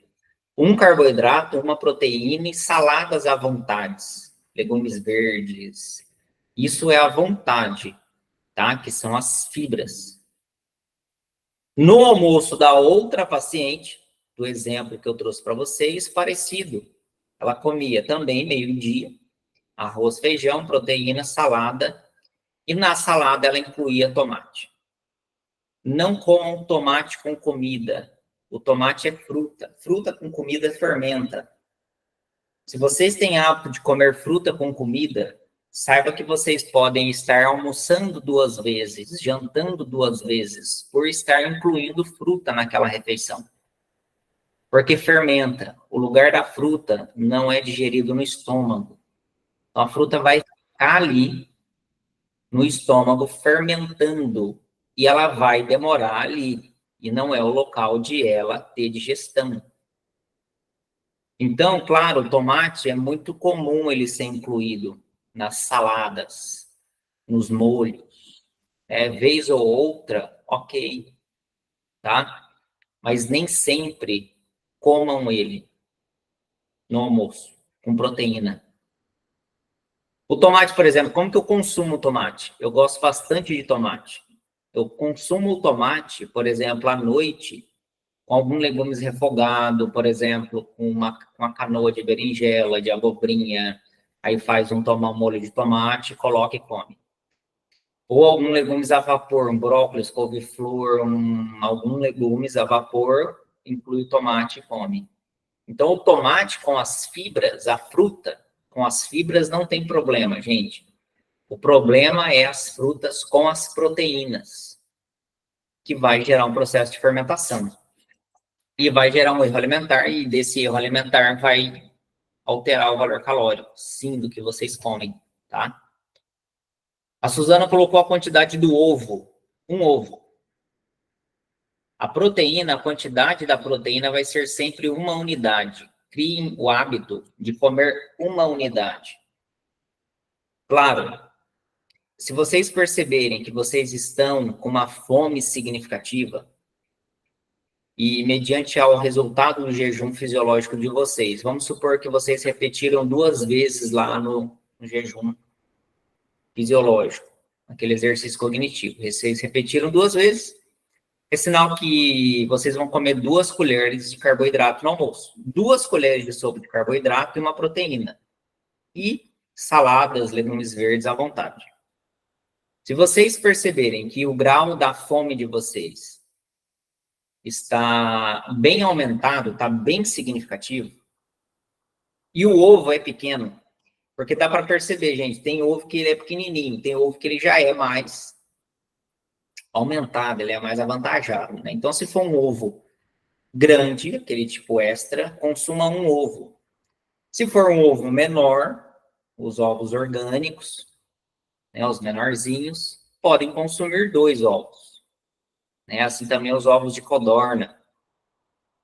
Um carboidrato, uma proteína e saladas à vontade, legumes verdes. Isso é à vontade, tá? Que são as fibras. No almoço da outra paciente, do exemplo que eu trouxe para vocês, parecido. Ela comia também meio-dia, arroz, feijão, proteína, salada, e na salada ela incluía tomate. Não comam tomate com comida. O tomate é fruta. Fruta com comida fermenta. Se vocês têm hábito de comer fruta com comida, saiba que vocês podem estar almoçando 2 vezes, jantando 2 vezes, por estar incluindo fruta naquela refeição. Porque fermenta. O lugar da fruta não é digerido no estômago. Então, a fruta vai ficar ali no estômago fermentando e ela vai demorar ali. E não é o local de ela ter digestão. Então, claro, o tomate é muito comum ele ser incluído nas saladas, nos molhos. Vez ou outra, ok, tá? Mas nem sempre comam ele no almoço, com proteína. O tomate, por exemplo, como que eu consumo o tomate? Eu gosto bastante de tomate. Eu consumo o tomate, por exemplo, à noite, com alguns legumes refogados, por exemplo, com uma canoa de berinjela, de abobrinha, aí faz um molho de tomate, coloca e come. Ou alguns legumes a vapor, um brócolis, couve-flor, alguns legumes a vapor, inclui o tomate e come. Então, o tomate com as fibras, a fruta com as fibras não tem problema, gente. O problema é as frutas com as proteínas, que vai gerar um processo de fermentação. E vai gerar um erro alimentar, e desse erro alimentar vai alterar o valor calórico, sim, do que vocês comem, tá? A Suzana colocou a quantidade do ovo. Um ovo. A proteína, a quantidade da proteína vai ser sempre uma unidade. Criem o hábito de comer uma unidade. Claro, se vocês perceberem que vocês estão com uma fome significativa, e mediante ao resultado do jejum fisiológico de vocês, vamos supor que vocês repetiram 2 vezes lá no jejum fisiológico, aquele exercício cognitivo. Vocês repetiram 2 vezes, é sinal que vocês vão comer 2 colheres de carboidrato no almoço. 2 colheres de sopa de carboidrato e uma proteína. E saladas, legumes verdes à vontade. Se vocês perceberem que o grau da fome de vocês está bem aumentado, está bem significativo, e o ovo é pequeno, porque dá para perceber, gente, tem ovo que ele é pequenininho, tem ovo que ele já é mais aumentado, ele é mais avantajado, né? Então, se for um ovo grande, aquele tipo extra, consuma um ovo. Se for um ovo menor, os ovos orgânicos, né, os menorzinhos, podem consumir 2 ovos. Né? Assim também os ovos de codorna.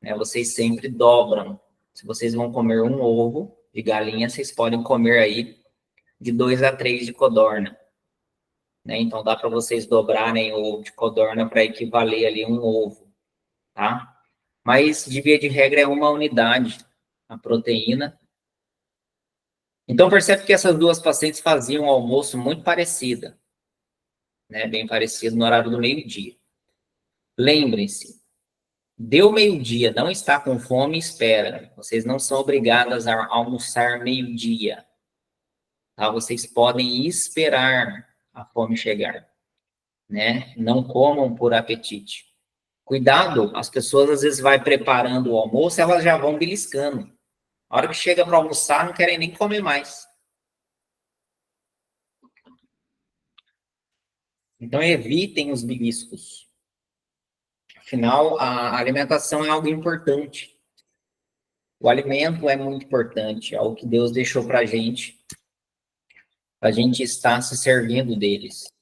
Né? Vocês sempre dobram. Se vocês vão comer um ovo de galinha, vocês podem comer aí de 2 a 3 de codorna. Né? Então, dá para vocês dobrarem o ovo de codorna para equivaler ali um ovo. Tá? Mas, de via de regra, é uma unidade a proteína. Então, percebe que essas 2 pacientes faziam um almoço muito parecido. Né? Bem parecido no horário do meio-dia. Lembrem-se, deu meio-dia, não está com fome, espera. Vocês não são obrigadas a almoçar meio-dia. Tá? Vocês podem esperar a fome chegar. Né? Não comam por apetite. Cuidado, as pessoas às vezes vai preparando o almoço, elas já vão beliscando. A hora que chega para almoçar, não querem nem comer mais. Então, evitem os beliscos. Afinal, a alimentação é algo importante. O alimento é muito importante, é algo que Deus deixou para a gente estar se servindo deles.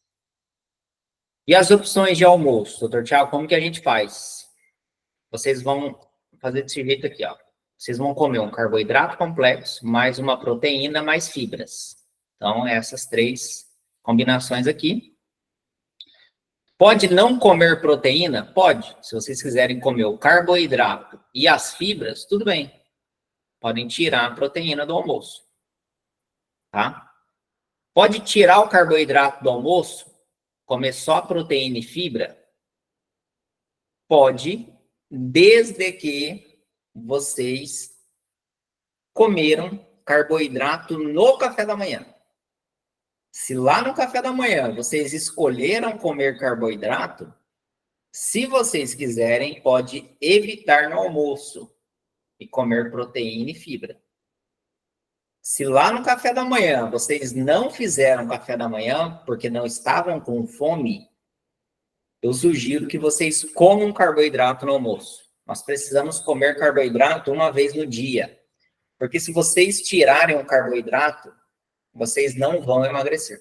E as opções de almoço, doutor Thiago, como que a gente faz? Vocês vão fazer desse jeito aqui, ó. Vocês vão comer um carboidrato complexo, mais uma proteína, mais fibras. Então, essas 3 combinações aqui. Pode não comer proteína? Pode. Se vocês quiserem comer o carboidrato e as fibras, tudo bem. Podem tirar a proteína do almoço. Tá? Pode tirar o carboidrato do almoço? Comer só proteína e fibra? Pode, desde que vocês comeram carboidrato no café da manhã. Se lá no café da manhã vocês escolheram comer carboidrato, se vocês quiserem, pode evitar no almoço e comer proteína e fibra. Se lá no café da manhã vocês não fizeram café da manhã porque não estavam com fome, eu sugiro que vocês comam carboidrato no almoço. Nós precisamos comer carboidrato uma vez no dia. Porque se vocês tirarem o carboidrato, vocês não vão emagrecer.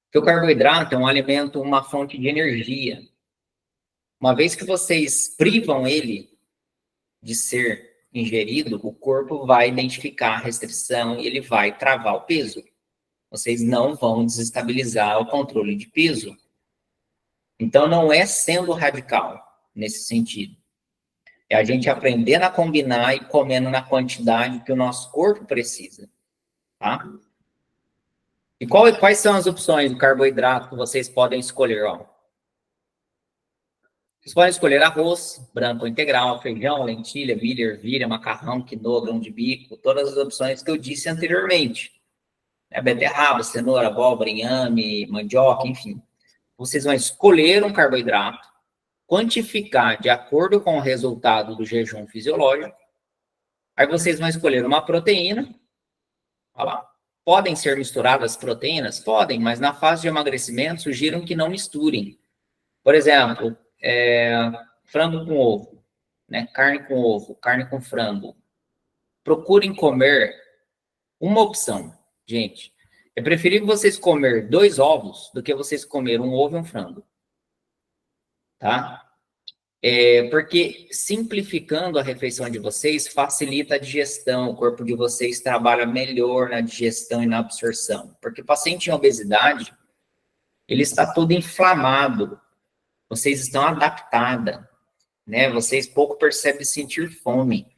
Porque o carboidrato é um alimento, uma fonte de energia. Uma vez que vocês privam ele de ser ingerido, o corpo vai identificar a restrição e ele vai travar o peso. Vocês não vão desestabilizar o controle de peso. Então, não é sendo radical nesse sentido. É a gente aprendendo a combinar e comendo na quantidade que o nosso corpo precisa. Tá? E quais são as opções do carboidrato que vocês podem escolher? Ó? Vocês podem escolher arroz, branco ou integral, feijão, lentilha, milho, ervilha, macarrão, quinoa, grão de bico, todas as opções que eu disse anteriormente. Beterraba, cenoura, abóbora, inhame, mandioca, enfim. Vocês vão escolher um carboidrato, quantificar de acordo com o resultado do jejum fisiológico Aí vocês vão escolher uma proteína. Olha lá. Podem ser misturadas proteínas? Podem, mas na fase de emagrecimento, sugiram que não misturem. Por exemplo, frango com ovo, né? Carne com ovo, carne com frango. Procurem comer uma opção, gente. É preferível vocês comer 2 ovos do que vocês comer um ovo e um frango. Tá? Porque simplificando a refeição de vocês facilita a digestão, o corpo de vocês trabalha melhor na digestão e na absorção. Porque o paciente em obesidade, ele está todo inflamado, vocês estão adaptada, né? Vocês pouco percebem sentir fome.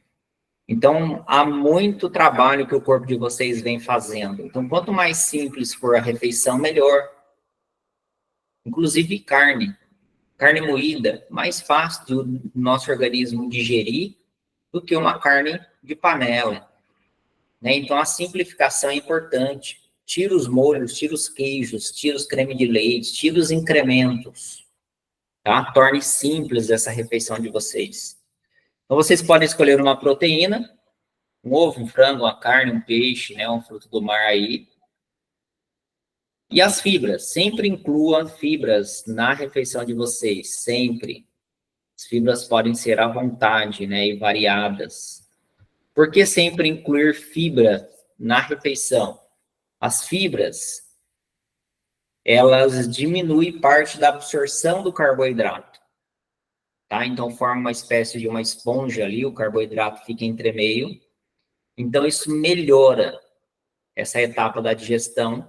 Então, há muito trabalho que o corpo de vocês vem fazendo. Então, quanto mais simples for a refeição, melhor. Inclusive carne. Carne moída, mais fácil do nosso organismo digerir do que uma carne de panela. Né? Então, a simplificação é importante. Tira os molhos, tira os queijos, tira os creme de leite, tira os incrementos. Tá? Torne simples essa refeição de vocês. Então, vocês podem escolher uma proteína, um ovo, um frango, uma carne, um peixe, né? Um fruto do mar aí. E as fibras, sempre inclua fibras na refeição de vocês, sempre. As fibras podem ser à vontade, né, e variadas. Por que sempre incluir fibra na refeição? As fibras, elas diminuem parte da absorção do carboidrato. Tá? Então, forma uma espécie de uma esponja ali, o carboidrato fica entre meio. Então, isso melhora essa etapa da digestão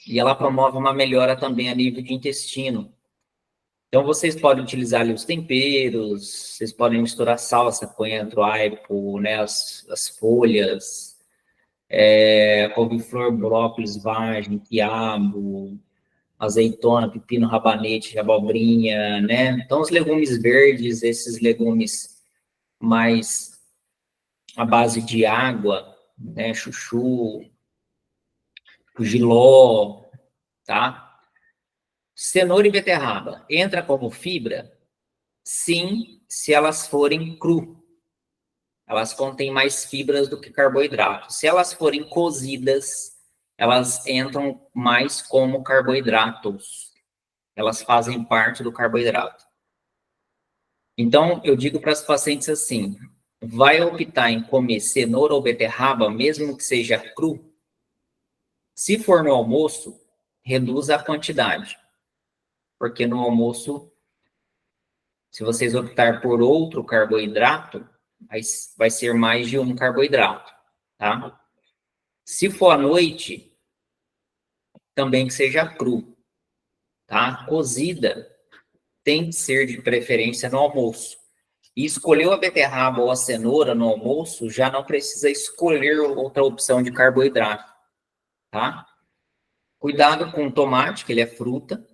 e ela promove uma melhora também a nível de intestino. Então, vocês podem utilizar ali os temperos, vocês podem misturar salsa, coentro, aipo, né, as folhas, couve-flor, brócolis, vagem, quiabo, azeitona, pepino, rabanete, abobrinha, né? Então, os legumes verdes, esses legumes mais à base de água, né, chuchu, jiló, tá? Cenoura e beterraba, entra como fibra? Sim, se elas forem cru. Elas contêm mais fibras do que carboidrato. Se elas forem cozidas, elas entram mais como carboidratos. Elas fazem parte do carboidrato. Então, eu digo para as pacientes assim, vai optar em comer cenoura ou beterraba, mesmo que seja cru? Se for no almoço, reduza a quantidade. Porque no almoço, se vocês optar por outro carboidrato, vai ser mais de um carboidrato, tá? Se for à noite, também que seja cru, tá? Cozida tem que ser de preferência no almoço. E escolheu a beterraba ou a cenoura no almoço, já não precisa escolher outra opção de carboidrato, tá? Cuidado com o tomate, que ele é fruta.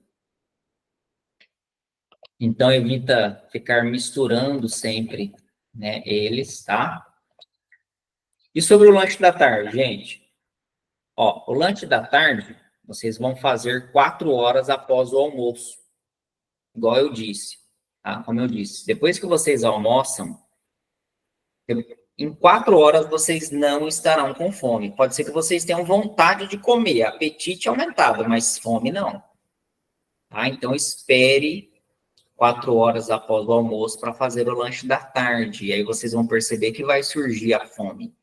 Então, evita ficar misturando sempre, né, eles, tá? E sobre o lanche da tarde, gente? Ó, o lanche da tarde, vocês vão fazer 4 horas após o almoço. Igual eu disse, tá? Como eu disse. Depois que vocês almoçam, em 4 horas vocês não estarão com fome. Pode ser que vocês tenham vontade de comer, apetite aumentado, mas fome não. Tá? Então, espere 4 horas após o almoço para fazer o lanche da tarde. E aí vocês vão perceber que vai surgir a fome.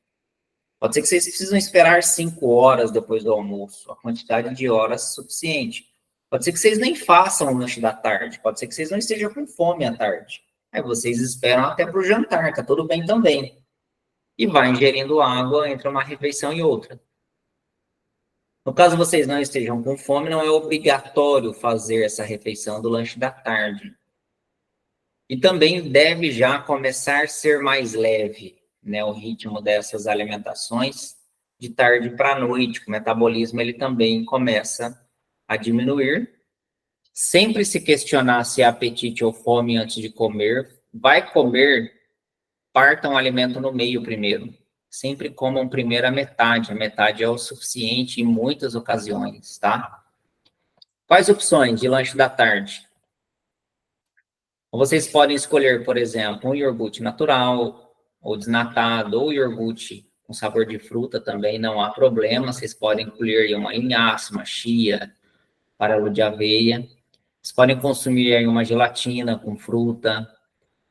Pode ser que vocês precisam esperar 5 horas depois do almoço, a quantidade de horas suficiente. Pode ser que vocês nem façam o lanche da tarde, pode ser que vocês não estejam com fome à tarde. Aí vocês esperam até para o jantar, tá tudo bem também. E vai ingerindo água entre uma refeição e outra. No caso vocês não estejam com fome, não é obrigatório fazer essa refeição do lanche da tarde. E também deve já começar a ser mais leve, né, o ritmo dessas alimentações de tarde para a noite. O metabolismo ele também começa a diminuir. Sempre se questionar se há apetite ou fome antes de comer. Vai comer, parta um alimento no meio primeiro. Sempre comam primeiro a metade é o suficiente em muitas ocasiões, tá? Quais opções de lanche da tarde? Vocês podem escolher, por exemplo, um iogurte natural, ou desnatado, ou iogurte com sabor de fruta também, não há problema. Vocês podem incluir uma linhaça, uma chia, farelo de aveia. Vocês podem consumir aí uma gelatina com fruta,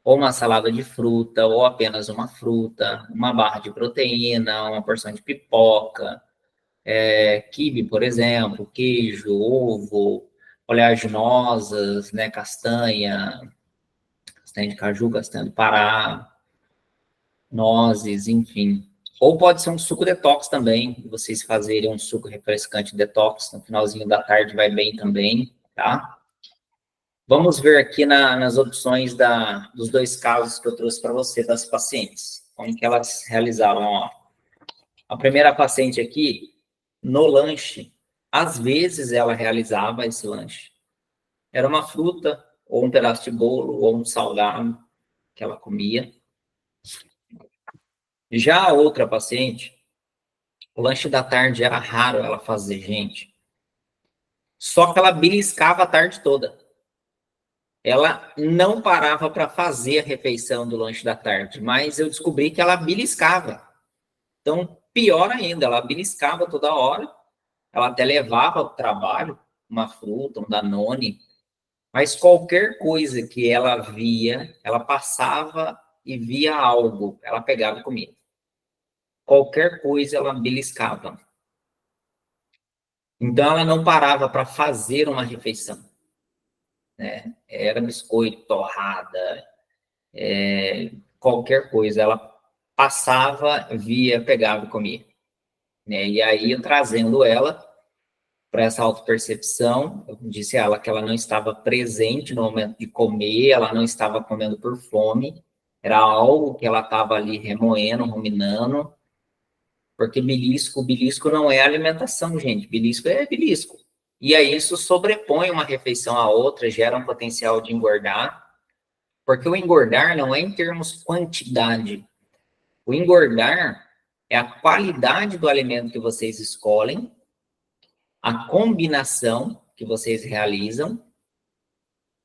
ou uma salada de fruta, ou apenas uma fruta, uma barra de proteína, uma porção de pipoca, quibe, por exemplo, queijo, ovo, oleaginosas, né, castanha de caju, castanha do Pará, nozes, enfim. Ou pode ser um suco detox também, vocês fazerem um suco refrescante detox no finalzinho da tarde vai bem também, tá? Vamos ver aqui nas opções dos dois casos que eu trouxe para você, das pacientes, como que elas realizavam, ó. A primeira paciente aqui, no lanche, às vezes ela realizava esse lanche. Era uma fruta, ou um pedaço de bolo, ou um salgado que ela comia. Já a outra paciente, o lanche da tarde era raro ela fazer, gente. Só que ela beliscava a tarde toda. Ela não parava para fazer a refeição do lanche da tarde, mas eu descobri que ela beliscava. Então, pior ainda, ela beliscava toda hora. Ela até levava ao trabalho uma fruta, um Danone, mas qualquer coisa que ela via, ela passava e via algo, ela pegava e comia. Qualquer coisa ela beliscava. Então, ela não parava para fazer uma refeição, né? Era biscoito, torrada, qualquer coisa. Ela passava, via, pegava e comia, né? E aí, eu trazendo ela para essa autopercepção, eu disse a ela que ela não estava presente no momento de comer, ela não estava comendo por fome, era algo que ela estava ali remoendo, ruminando, porque belisco não é alimentação, gente, belisco é belisco. E aí isso sobrepõe uma refeição à outra, gera um potencial de engordar, porque o engordar não é em termos quantidade. O engordar é a qualidade do alimento que vocês escolhem, a combinação que vocês realizam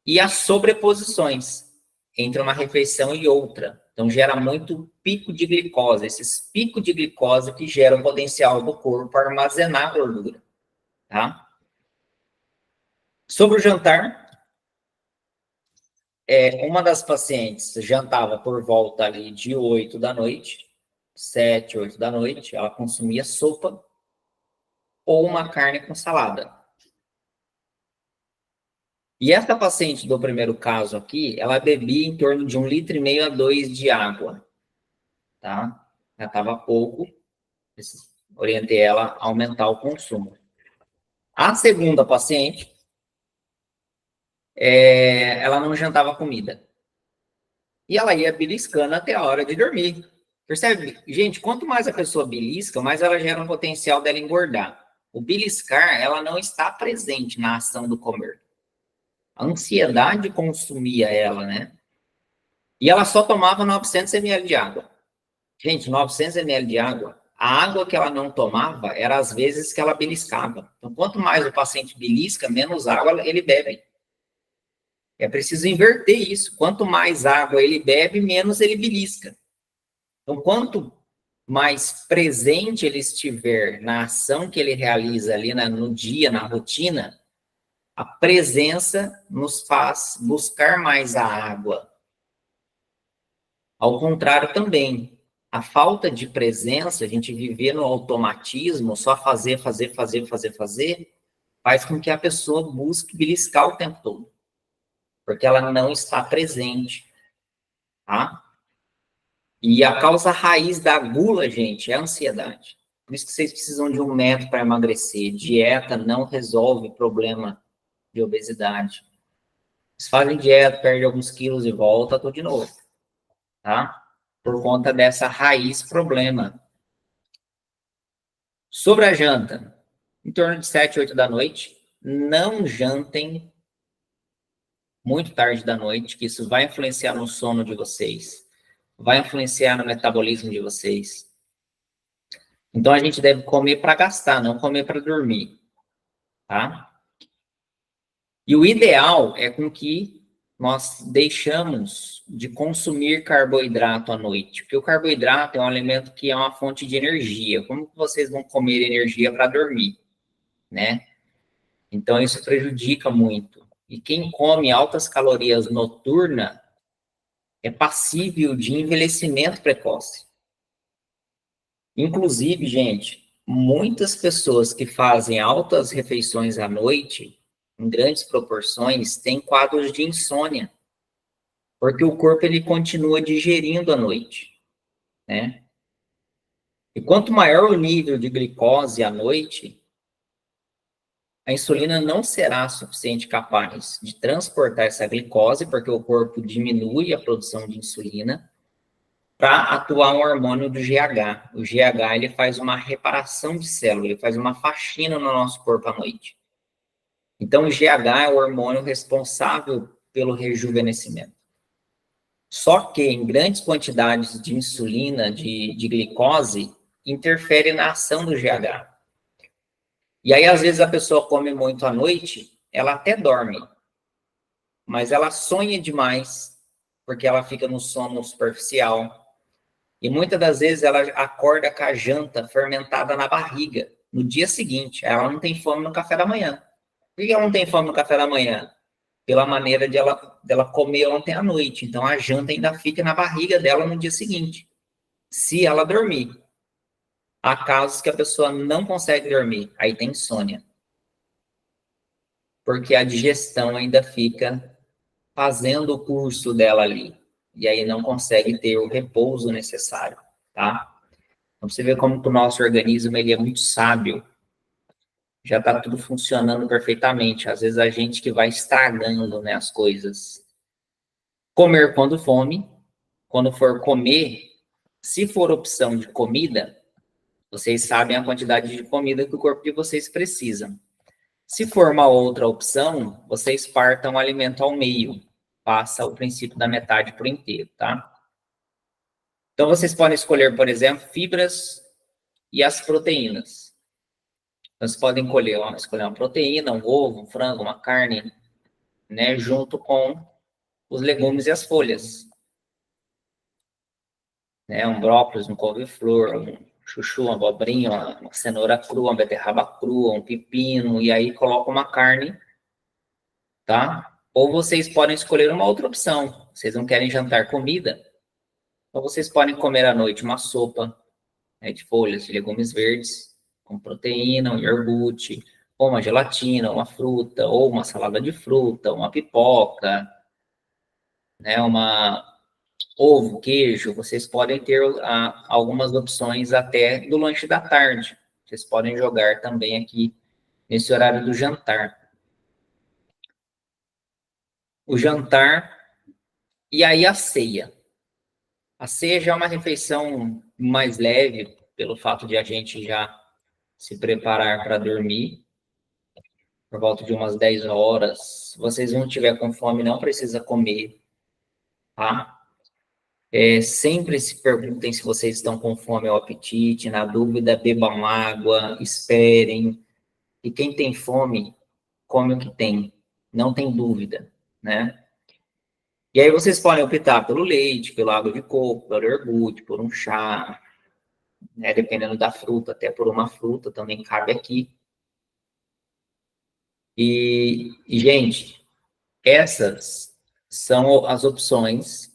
e as sobreposições entre uma refeição e outra. Então, gera muito pico de glicose, esses picos de glicose que geram potencial do corpo para armazenar gordura, tá? Sobre o jantar, uma das pacientes jantava por volta ali de 8 da noite, 7, 8 da noite, ela consumia sopa ou uma carne com salada. E essa paciente do primeiro caso aqui, ela bebia em torno de 1,5 litro a 2 de água, tá? Já estava pouco, orientei ela a aumentar o consumo. A segunda paciente, ela não jantava comida. E ela ia beliscando até a hora de dormir. Percebe? Gente, quanto mais a pessoa belisca, mais ela gera um potencial dela engordar. O beliscar, ela não está presente na ação do comer. A ansiedade consumia ela, né? E ela só tomava 900 ml de água. Gente, 900 ml de água, a água que ela não tomava era às vezes que ela beliscava. Então, quanto mais o paciente belisca, menos água ele bebe. É preciso inverter isso. Quanto mais água ele bebe, menos ele belisca. Então, quanto mais presente ele estiver na ação que ele realiza ali no dia, na rotina, a presença nos faz buscar mais a água. Ao contrário também, a falta de presença, a gente viver no automatismo, só fazer, faz com que a pessoa busque beliscar o tempo todo, porque ela não está presente, tá? E a causa raiz da gula, gente, é a ansiedade. Por isso que vocês precisam de um método para emagrecer. Dieta não resolve problema de obesidade. Vocês fazem dieta, perdem alguns quilos e volta tudo de novo, tá? Por conta dessa raiz problema. Sobre a janta, em torno de 7, 8 da noite, não jantem muito tarde da noite, que isso vai influenciar no sono de vocês, vai influenciar no metabolismo de vocês. Então, a gente deve comer para gastar, não comer para dormir, tá? E o ideal é com que nós deixamos de consumir carboidrato à noite, porque o carboidrato é um alimento que é uma fonte de energia. Como que vocês vão comer energia para dormir, né? Então, isso prejudica muito. E quem come altas calorias noturna é passível de envelhecimento precoce. Inclusive, gente, muitas pessoas que fazem altas refeições à noite, em grandes proporções, têm quadros de insônia, porque o corpo ele continua digerindo à noite, né? E quanto maior o nível de glicose à noite, a insulina não será suficiente capaz de transportar essa glicose, porque o corpo diminui a produção de insulina, para atuar um hormônio do GH. O GH ele faz uma reparação de célula, ele faz uma faxina no nosso corpo à noite. Então, o GH é o hormônio responsável pelo rejuvenescimento. Só que em grandes quantidades de insulina, de glicose, interfere na ação do GH. E aí, às vezes, a pessoa come muito à noite, ela até dorme, mas ela sonha demais, porque ela fica no sono superficial. E muitas das vezes ela acorda com a janta fermentada na barriga no dia seguinte. Ela não tem fome no café da manhã. Por que ela não tem fome no café da manhã? Pela maneira dela comer ontem à noite. Então a janta ainda fica na barriga dela no dia seguinte, se ela dormir. Há casos que a pessoa não consegue dormir, aí tem insônia. Porque a digestão ainda fica fazendo o curso dela ali. E aí não consegue ter o repouso necessário, tá? Então, você vê como que o nosso organismo ele é muito sábio. Já está tudo funcionando perfeitamente. Às vezes a gente que vai estragando, né, as coisas. Comer quando fome. Quando for comer, se for opção de comida, vocês sabem a quantidade de comida que o corpo de vocês precisa. Se for uma outra opção, vocês partam o alimento ao meio. Passa o princípio da metade por inteiro, tá? Então, vocês podem escolher, por exemplo, fibras e as proteínas. Então, vocês podem escolher uma proteína, um ovo, um frango, uma carne, né, junto com os legumes e as folhas. Né, um brócolis, um couve-flor, um chuchu, uma abobrinha, uma cenoura crua, uma beterraba crua, um pepino, e aí coloca uma carne, tá? Ou vocês podem escolher uma outra opção. Vocês não querem jantar comida? Então, vocês podem comer à noite uma sopa, né, de folhas de legumes verdes, com proteína, um iogurte, ou uma gelatina, uma fruta, ou uma salada de fruta, uma pipoca, né, uma ovo, queijo. Vocês podem ter algumas opções até do lanche da tarde. Vocês podem jogar também aqui nesse horário do jantar. O jantar e aí a ceia. A ceia já é uma refeição mais leve, pelo fato de a gente já se preparar para dormir, por volta de umas 10 horas. Se vocês não tiver com fome, não precisa comer, tá? Sempre se perguntem se vocês estão com fome ou apetite. Na dúvida, bebam água, esperem. E quem tem fome, come o que tem. Não tem dúvida, né? E aí vocês podem optar pelo leite, pela água de coco, pelo iogurte, por um chá, né? Dependendo da fruta, até por uma fruta também cabe aqui. Gente, essas são as opções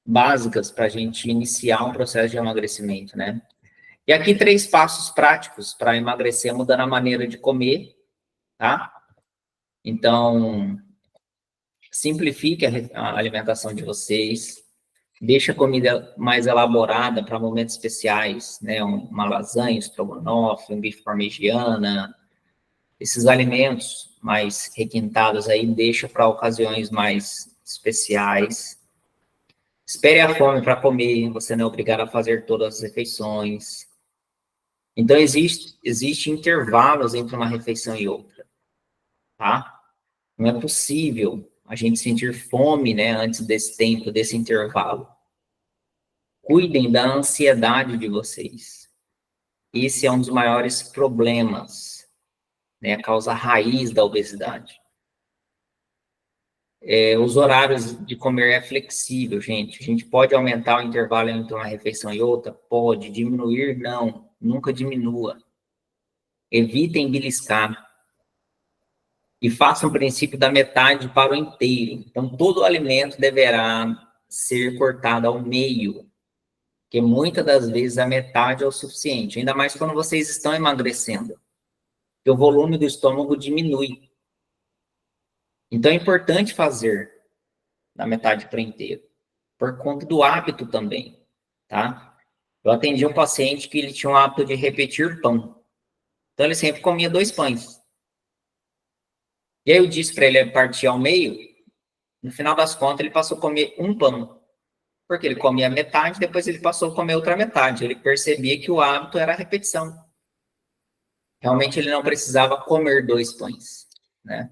básicas para a gente iniciar um processo de emagrecimento, né? E aqui 3 passos práticos para emagrecer, mudando a maneira de comer, tá? Então, simplifique a alimentação de vocês, deixe a comida mais elaborada para momentos especiais, né? Uma lasanha, um estrogonofe, um bife parmegiana, esses alimentos mais requintados aí, deixa para ocasiões mais especiais. Espere a fome para comer, você não é obrigado a fazer todas as refeições. Então, existe intervalos entre uma refeição e outra, tá? Não é possível a gente sentir fome, né, antes desse tempo, desse intervalo. Cuidem da ansiedade de vocês. Esse é um dos maiores problemas, né, a causa raiz da obesidade. Os horários de comer é flexível, gente. A gente pode aumentar o intervalo entre uma refeição e outra? Pode. Diminuir? Não. Nunca diminua. Evitem beliscar. E façam o princípio da metade para o inteiro. Então, todo o alimento deverá ser cortado ao meio, porque muitas das vezes a metade é o suficiente, ainda mais quando vocês estão emagrecendo, porque o volume do estômago diminui. Então, é importante fazer da metade para o inteiro, por conta do hábito também, tá? Eu atendi um paciente que ele tinha o hábito de repetir pão. Então, ele sempre comia 2 pães. E aí eu disse para ele partir ao meio, no final das contas, ele passou a comer 1 pão. Porque ele comia metade, depois ele passou a comer outra metade. Ele percebia que o hábito era a repetição. Realmente ele não precisava comer 2 pães, né?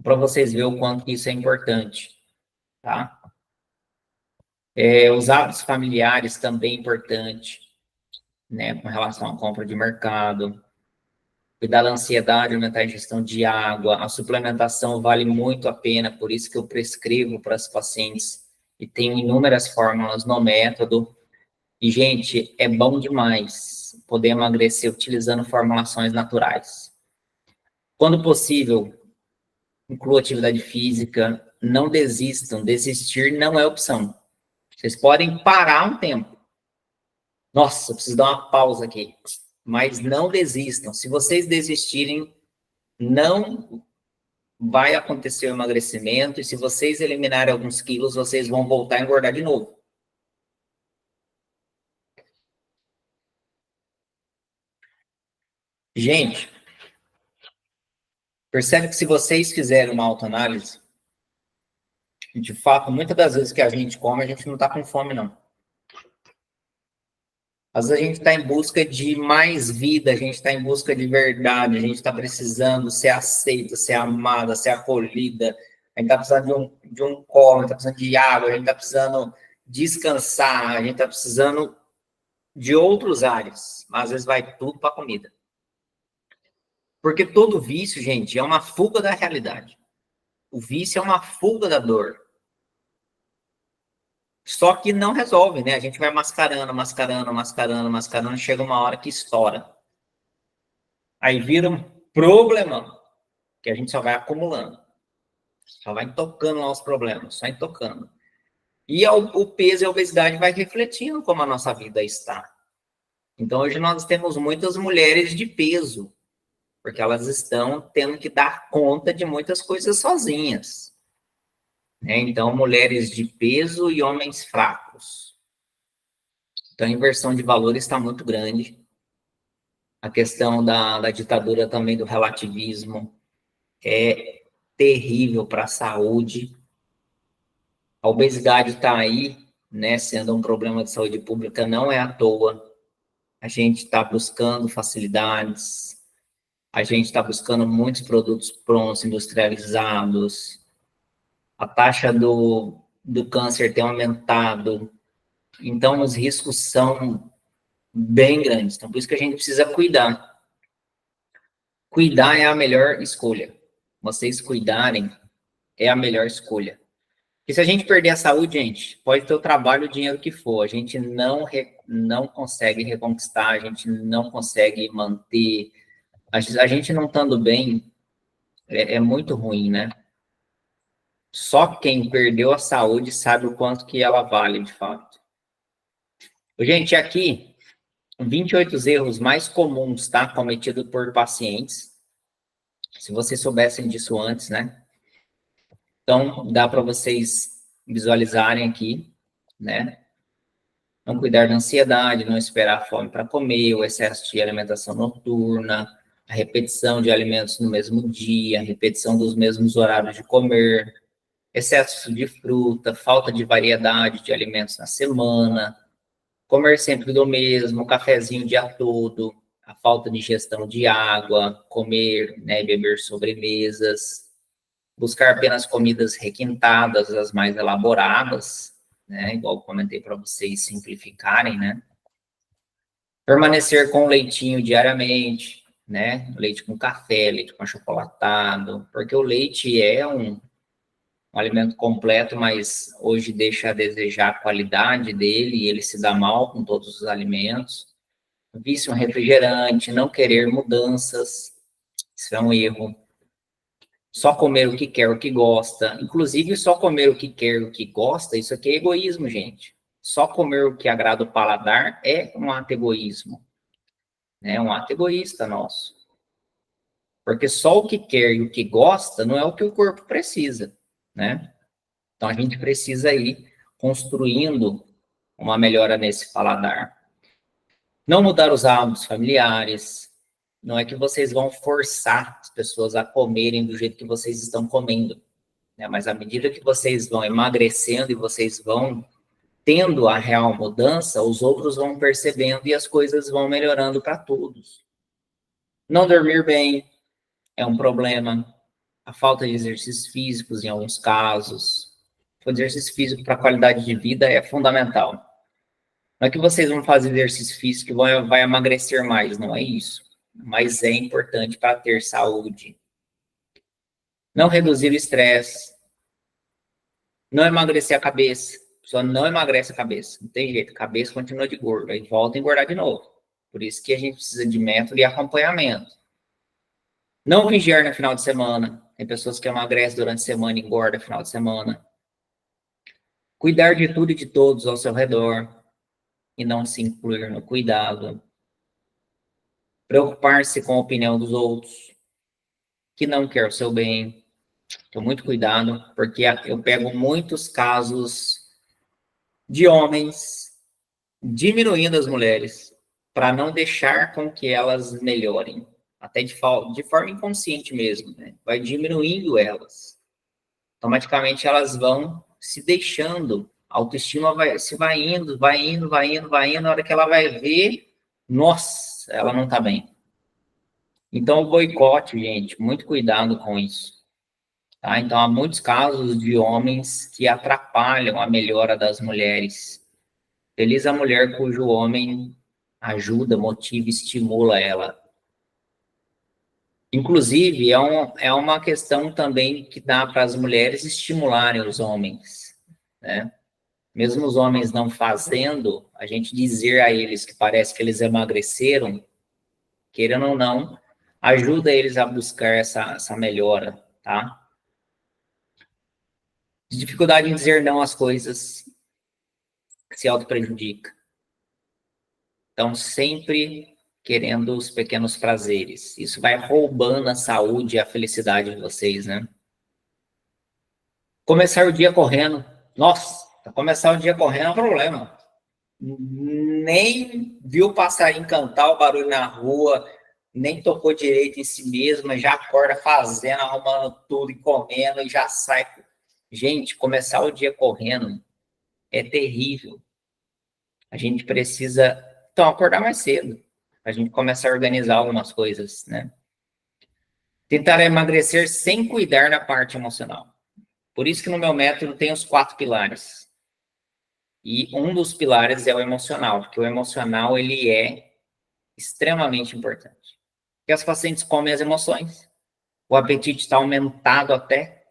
Para vocês verem o quanto que isso é importante, tá? Os hábitos familiares também é importante, né? Com relação à compra de mercado. Cuidar da ansiedade, aumentar a ingestão de água. A suplementação vale muito a pena, por isso que eu prescrevo para os pacientes. E tenho inúmeras fórmulas no método. E, gente, é bom demais poder emagrecer utilizando formulações naturais. Quando possível, inclua atividade física, não desistam. Desistir não é opção. Vocês podem parar um tempo. Nossa, eu preciso dar uma pausa aqui. Mas não desistam. Se vocês desistirem, não vai acontecer o emagrecimento. E se vocês eliminarem alguns quilos, vocês vão voltar a engordar de novo. Gente, percebe que se vocês fizerem uma autoanálise, de fato, muitas das vezes que a gente come, a gente não está com fome, não. Às vezes a gente está em busca de mais vida, a gente está em busca de verdade, a gente está precisando ser aceita, ser amada, ser acolhida, a gente está precisando de um colo, a gente está precisando de água, a gente está precisando descansar, a gente está precisando de outros áreas, mas às vezes vai tudo para a comida. Porque todo vício, gente, é uma fuga da realidade. O vício é uma fuga da dor. Só que não resolve, né? A gente vai mascarando, mascarando, mascarando, mascarando, chega uma hora que estoura. Aí vira um problema, que a gente só vai acumulando. Só vai tocando lá os problemas, só vai tocando. E o peso e a obesidade vai refletindo como a nossa vida está. Então, hoje nós temos muitas mulheres de peso, porque elas estão tendo que dar conta de muitas coisas sozinhas. Né? Então, mulheres de peso e homens fracos. Então, a inversão de valores está muito grande. A questão da ditadura também do relativismo é terrível para a saúde. A obesidade está aí, né, sendo um problema de saúde pública, não é à toa. A gente está buscando facilidades, a gente está buscando muitos produtos prontos, industrializados. A taxa do câncer tem aumentado. Então, os riscos são bem grandes. Então, por isso que a gente precisa cuidar. Cuidar é a melhor escolha. Vocês cuidarem é a melhor escolha. Porque se a gente perder a saúde, gente, pode ter o trabalho, o dinheiro que for, a gente não consegue reconquistar, a gente não consegue manter. A gente não estando bem é muito ruim, né? Só quem perdeu a saúde sabe o quanto que ela vale, de fato. Gente, aqui, 28 erros mais comuns, tá? Cometidos por pacientes. Se vocês soubessem disso antes, né? Então, dá para vocês visualizarem aqui, né? Não cuidar da ansiedade, não esperar a fome para comer, o excesso de alimentação noturna, a repetição de alimentos no mesmo dia, a repetição dos mesmos horários de comer, excesso de fruta, falta de variedade de alimentos na semana, comer sempre do mesmo, cafezinho o dia todo, a falta de ingestão de água, comer, né, beber sobremesas, buscar apenas comidas requintadas, as mais elaboradas, né, igual comentei para vocês simplificarem, né, permanecer com leitinho diariamente, né, leite com café, leite com achocolatado, porque o leite é um alimento completo, mas hoje deixa a desejar a qualidade dele e ele se dá mal com todos os alimentos. Vício em refrigerante, não querer mudanças, isso é um erro. Só comer o que quer, o que gosta. Inclusive, só comer o que quer, o que gosta, isso aqui é egoísmo, gente. Só comer o que agrada o paladar é um ato egoísmo. É um ato egoísta nosso. Porque só o que quer e o que gosta não é o que o corpo precisa, né? Então, a gente precisa ir construindo uma melhora nesse paladar. Não mudar os hábitos familiares. Não é que vocês vão forçar as pessoas a comerem do jeito que vocês estão comendo, né? Mas à medida que vocês vão emagrecendo e vocês vão tendo a real mudança, os outros vão percebendo e as coisas vão melhorando para todos. Não dormir bem é um problema. A falta de exercícios físicos em alguns casos. O exercício físico para a qualidade de vida é fundamental. Não é que vocês vão fazer exercício físico e vai emagrecer mais, não é isso. Mas é importante para ter saúde. Não reduzir o estresse. Não emagrecer a cabeça. Só não emagrece a cabeça. Não tem jeito. A cabeça continua de gordo. Aí volta a engordar de novo. Por isso que a gente precisa de método e acompanhamento. Não vigiar no final de semana. Tem pessoas que emagrecem durante a semana e engordam no final de semana. Cuidar de tudo e de todos ao seu redor. E não se incluir no cuidado. Preocupar-se com a opinião dos outros. Que não quer o seu bem. Então, muito cuidado, porque eu pego muitos casos de homens diminuindo as mulheres para não deixar com que elas melhorem, até de forma inconsciente mesmo, né? Vai diminuindo elas. Automaticamente elas vão se deixando, a autoestima vai indo, na hora que ela vai ver, nossa, ela não está bem. Então, o boicote, gente, muito cuidado com isso. Tá? Então, há muitos casos de homens que atrapalham a melhora das mulheres. Feliz a mulher cujo homem ajuda, motiva, estimula ela. Inclusive, é uma questão também que dá para as mulheres estimularem os homens, né? Mesmo os homens não fazendo, a gente dizer a eles que parece que eles emagreceram, querendo ou não, ajuda eles a buscar essa melhora, tá? Dificuldade em dizer não às coisas, se auto-prejudica. Então, sempre querendo os pequenos prazeres. Isso vai roubando a saúde e a felicidade de vocês, né? Começar o dia correndo. Nossa, começar o dia correndo é um problema. Nem viu o passarinho cantar, o barulho na rua, nem tocou direito em si mesma, já acorda fazendo, arrumando tudo e comendo, e já sai. Gente, começar o dia correndo é terrível. A gente precisa, então, acordar mais cedo. A gente começar a organizar algumas coisas, né? Tentar emagrecer sem cuidar da parte emocional. Por isso que no meu método tem os 4 pilares. E um dos pilares é o emocional, porque o emocional, ele é extremamente importante. Porque as pacientes comem as emoções. O apetite está aumentado até.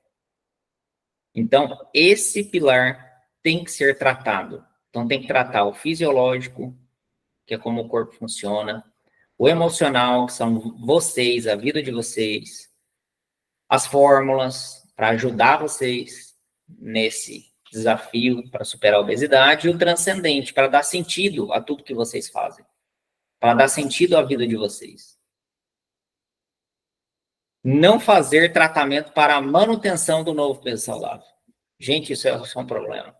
Então, esse pilar tem que ser tratado. Então, tem que tratar o fisiológico, que é como o corpo funciona, o emocional, que são vocês, a vida de vocês, as fórmulas para ajudar vocês nesse desafio para superar a obesidade, e o transcendente, para dar sentido a tudo que vocês fazem, para dar sentido à vida de vocês. Não fazer tratamento para a manutenção do novo peso saudável. Gente, isso é um problema.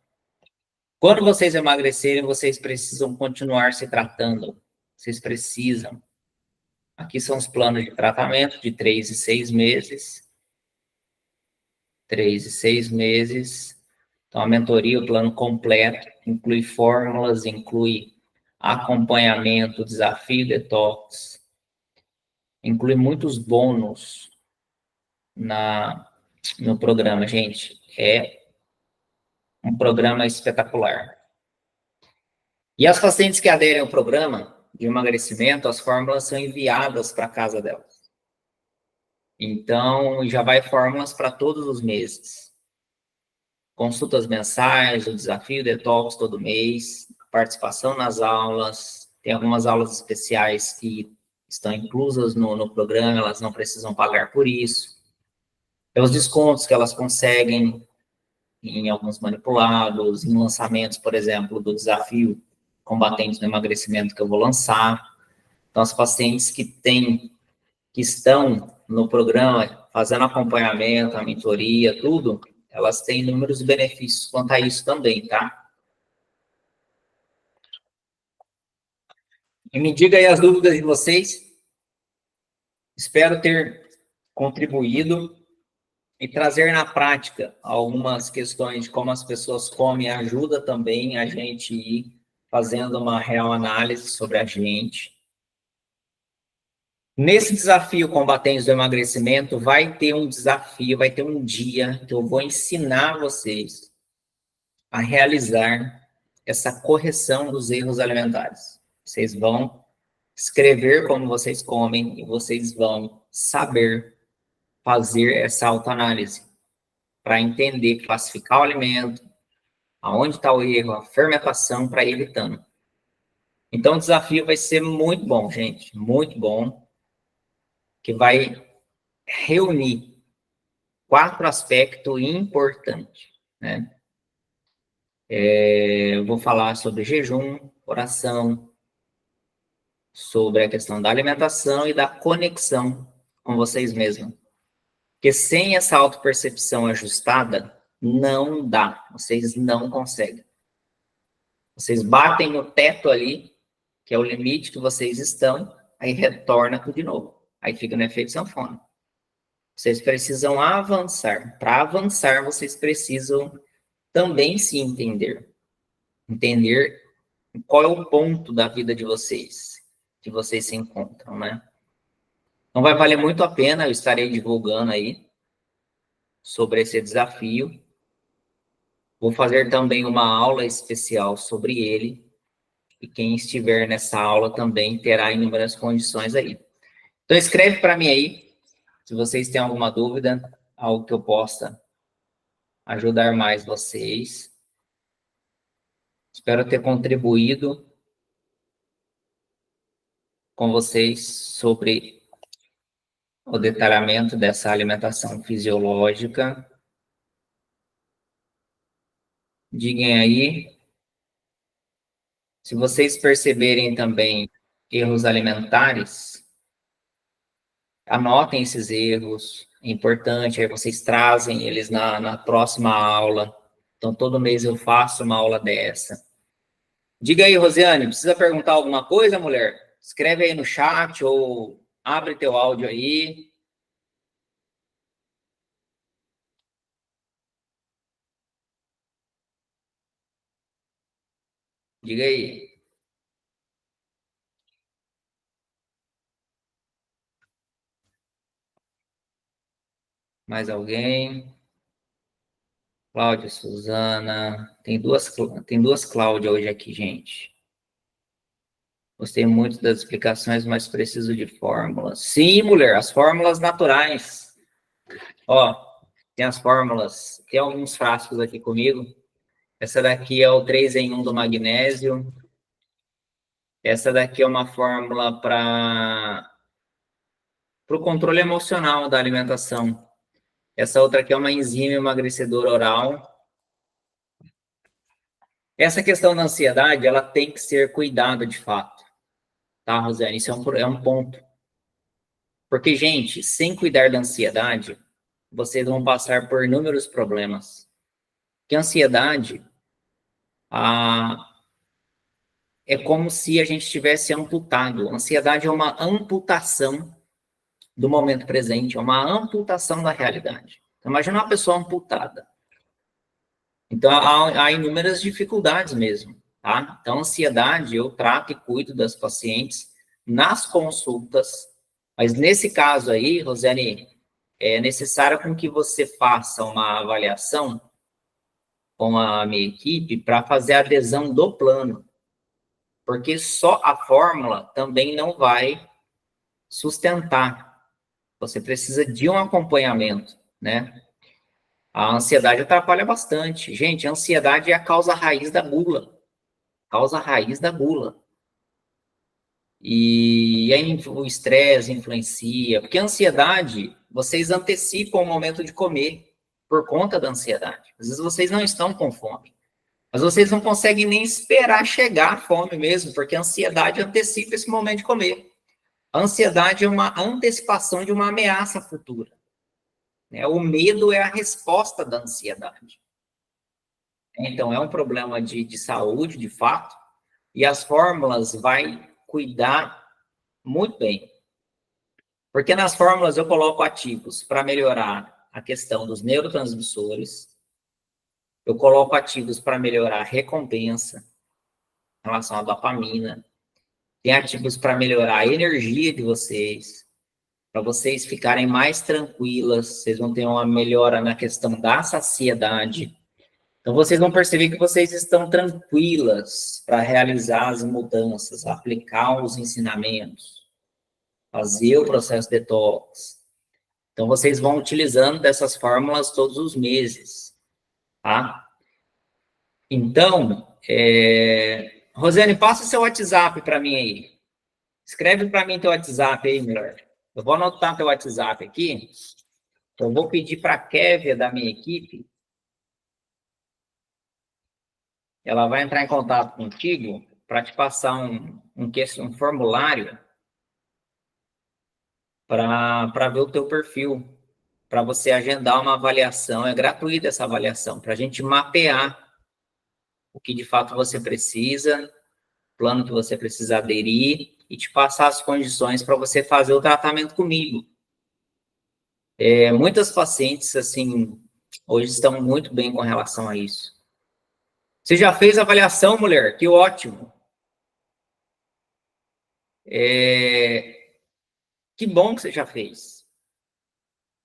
Quando vocês emagrecerem, vocês precisam continuar se tratando. Vocês precisam. Aqui são os planos de tratamento de 3 e 6 meses. 3 e 6 meses. Então, a mentoria, o plano completo, inclui fórmulas, inclui acompanhamento, desafio detox, inclui muitos bônus no programa, gente. É um programa espetacular. E as pacientes que aderem ao programa de emagrecimento, as fórmulas são enviadas para a casa delas. Então, já vai fórmulas para todos os meses. consultas mensais, o desafio detox todo mês, participação nas aulas, tem algumas aulas especiais que estão inclusas no programa, elas não precisam pagar por isso. Tem os descontos que elas conseguem em alguns manipulados, em lançamentos, por exemplo, do desafio Combatentes do Emagrecimento que eu vou lançar. Então, as pacientes que estão no programa, fazendo acompanhamento, a mentoria, tudo, elas têm inúmeros benefícios quanto a isso também, tá? E me diga aí as dúvidas de vocês. Espero ter contribuído e trazer na prática algumas questões de como as pessoas comem ajuda também a gente ir fazendo uma real análise sobre a gente. Nesse desafio Combatentes do Emagrecimento, vai ter um desafio, vai ter um dia que eu vou ensinar vocês a realizar essa correção dos erros alimentares. Vocês vão escrever como vocês comem e vocês vão saber fazer essa autoanálise para entender, classificar o alimento, aonde está o erro, a fermentação para ir evitando. Então, o desafio vai ser muito bom, gente, muito bom, que vai reunir 4 aspectos importantes, né? Eu vou falar sobre jejum, oração, sobre a questão da alimentação e da conexão com vocês mesmos. Porque sem essa autopercepção ajustada, não dá, vocês não conseguem. Vocês batem no teto ali, que é o limite que vocês estão, aí retorna tudo de novo. Aí fica no efeito sanfona. Vocês precisam avançar. Para avançar, vocês precisam também se entender. Entender qual é o ponto da vida de vocês, que vocês se encontram, né? Então vai valer muito a pena, eu estarei divulgando aí sobre esse desafio. Vou fazer também uma aula especial sobre ele, e quem estiver nessa aula também terá inúmeras condições aí. Então escreve para mim aí, se vocês têm alguma dúvida, algo que eu possa ajudar mais vocês. Espero ter contribuído com vocês sobre o detalhamento dessa alimentação fisiológica. Digam aí, se vocês perceberem também erros alimentares, anotem esses erros, é importante, aí vocês trazem eles na próxima aula. Então, todo mês eu faço uma aula dessa. Diga aí, Rosiane, precisa perguntar alguma coisa, mulher? Escreve aí no chat ou abre teu áudio aí. Diga aí. Mais alguém? Cláudia, Suzana. Tem duas Cláudia hoje aqui, gente. Gostei muito das explicações, mas preciso de fórmulas. Sim, mulher, as fórmulas naturais. Ó, tem as fórmulas. Tem alguns frascos aqui comigo. Essa daqui é o 3 em 1 do magnésio. Essa daqui é uma fórmula para o controle emocional da alimentação. Essa outra aqui é uma enzima emagrecedora oral. Essa questão da ansiedade, ela tem que ser cuidada de fato. Tá, Rosane? Isso é um ponto. Porque, gente, sem cuidar da ansiedade, vocês vão passar por inúmeros problemas. Que a ansiedade é como se a gente tivesse amputado. A ansiedade é uma amputação do momento presente, é uma amputação da realidade. Então, imagina uma pessoa amputada. Então, há inúmeras dificuldades mesmo, tá? Então, ansiedade, eu trato e cuido das pacientes nas consultas, mas nesse caso aí, Rosiane, é necessário com que você faça uma avaliação com a minha equipe para fazer a adesão do plano, porque só a fórmula também não vai sustentar. Você precisa de um acompanhamento, né? A ansiedade atrapalha bastante. Gente, a ansiedade é a causa raiz da gula. Causa raiz da gula. E aí o estresse influencia, porque a ansiedade, vocês antecipam o momento de comer por conta da ansiedade. Às vezes vocês não estão com fome, mas vocês não conseguem nem esperar chegar a fome mesmo, porque a ansiedade antecipa esse momento de comer. A ansiedade é uma antecipação de uma ameaça futura, né? O medo é a resposta da ansiedade. Então, é um problema de saúde, de fato, e as fórmulas vai cuidar muito bem. Porque nas fórmulas eu coloco ativos para melhorar a questão dos neurotransmissores, eu coloco ativos para melhorar a recompensa em relação à dopamina, tem ativos para melhorar a energia de vocês, para vocês ficarem mais tranquilas, vocês vão ter uma melhora na questão da saciedade. Então, vocês vão perceber que vocês estão tranquilas para realizar as mudanças, aplicar os ensinamentos, fazer o processo detox. Então, vocês vão utilizando dessas fórmulas todos os meses, tá? Então, Rosane, passa o seu WhatsApp para mim aí. Escreve para mim teu WhatsApp aí, melhor. Eu vou anotar teu WhatsApp aqui. Eu vou pedir para a Kévia, da minha equipe, ela vai entrar em contato contigo para te passar um formulário para ver o teu perfil, para você agendar uma avaliação. É gratuita essa avaliação, para a gente mapear o que de fato você precisa, plano que você precisa aderir e te passar as condições para você fazer o tratamento comigo. Muitas pacientes, assim, hoje estão muito bem com relação a isso. Você já fez a avaliação, mulher? Que ótimo. Que bom que você já fez.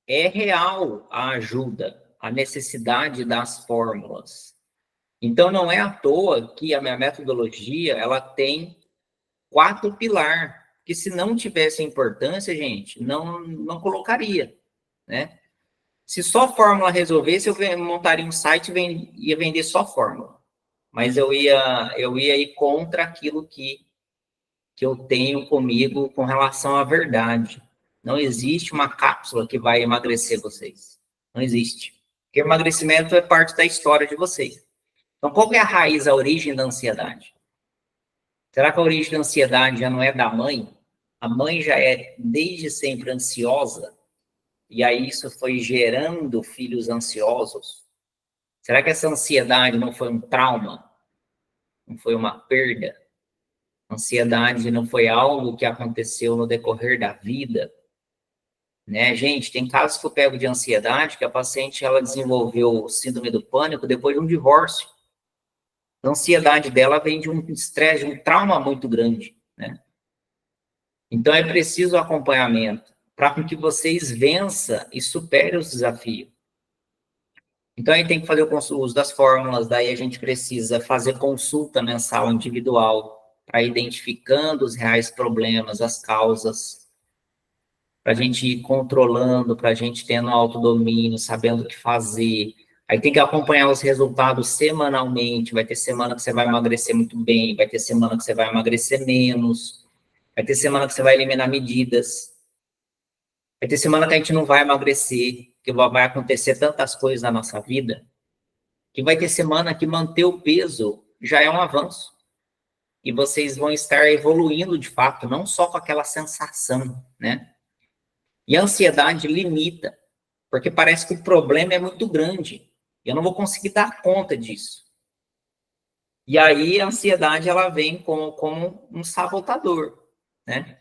É real a ajuda, a necessidade das fórmulas. Então, não é à toa que a minha metodologia, ela tem 4 pilares, que se não tivesse importância, gente, não colocaria, né? Se só fórmula resolvesse, eu montaria um site e ia vender só fórmula. Mas eu ia ir contra aquilo que eu tenho comigo com relação à verdade. Não existe uma cápsula que vai emagrecer vocês. Não existe. Porque emagrecimento é parte da história de vocês. Então, qual é a raiz, a origem da ansiedade? Será que a origem da ansiedade já não é da mãe? A mãe já é desde sempre ansiosa? E aí isso foi gerando filhos ansiosos? Será que essa ansiedade não foi um trauma? Não foi uma perda? Ansiedade não foi algo que aconteceu no decorrer da vida? Né, gente, tem casos que eu pego de ansiedade que a paciente ela desenvolveu síndrome do pânico depois de um divórcio. A ansiedade dela vem de um estresse, de um trauma muito grande, né? Então é preciso acompanhamento para que vocês vençam e superem os desafios. Então aí tem que fazer o uso das fórmulas, daí a gente precisa fazer consulta mensal individual para identificando os reais problemas, as causas, para a gente ir controlando, para a gente tendo autodomínio, sabendo o que fazer. Aí tem que acompanhar os resultados semanalmente. Vai ter semana que você vai emagrecer muito bem, vai ter semana que você vai emagrecer menos, vai ter semana que você vai eliminar medidas, vai ter semana que a gente não vai emagrecer, que vai acontecer tantas coisas na nossa vida, que vai ter semana que manter o peso já é um avanço. E vocês vão estar evoluindo de fato, não só com aquela sensação, né? E a ansiedade limita, porque parece que o problema é muito grande. Eu não vou conseguir dar conta disso. E aí a ansiedade ela vem como um sabotador, né?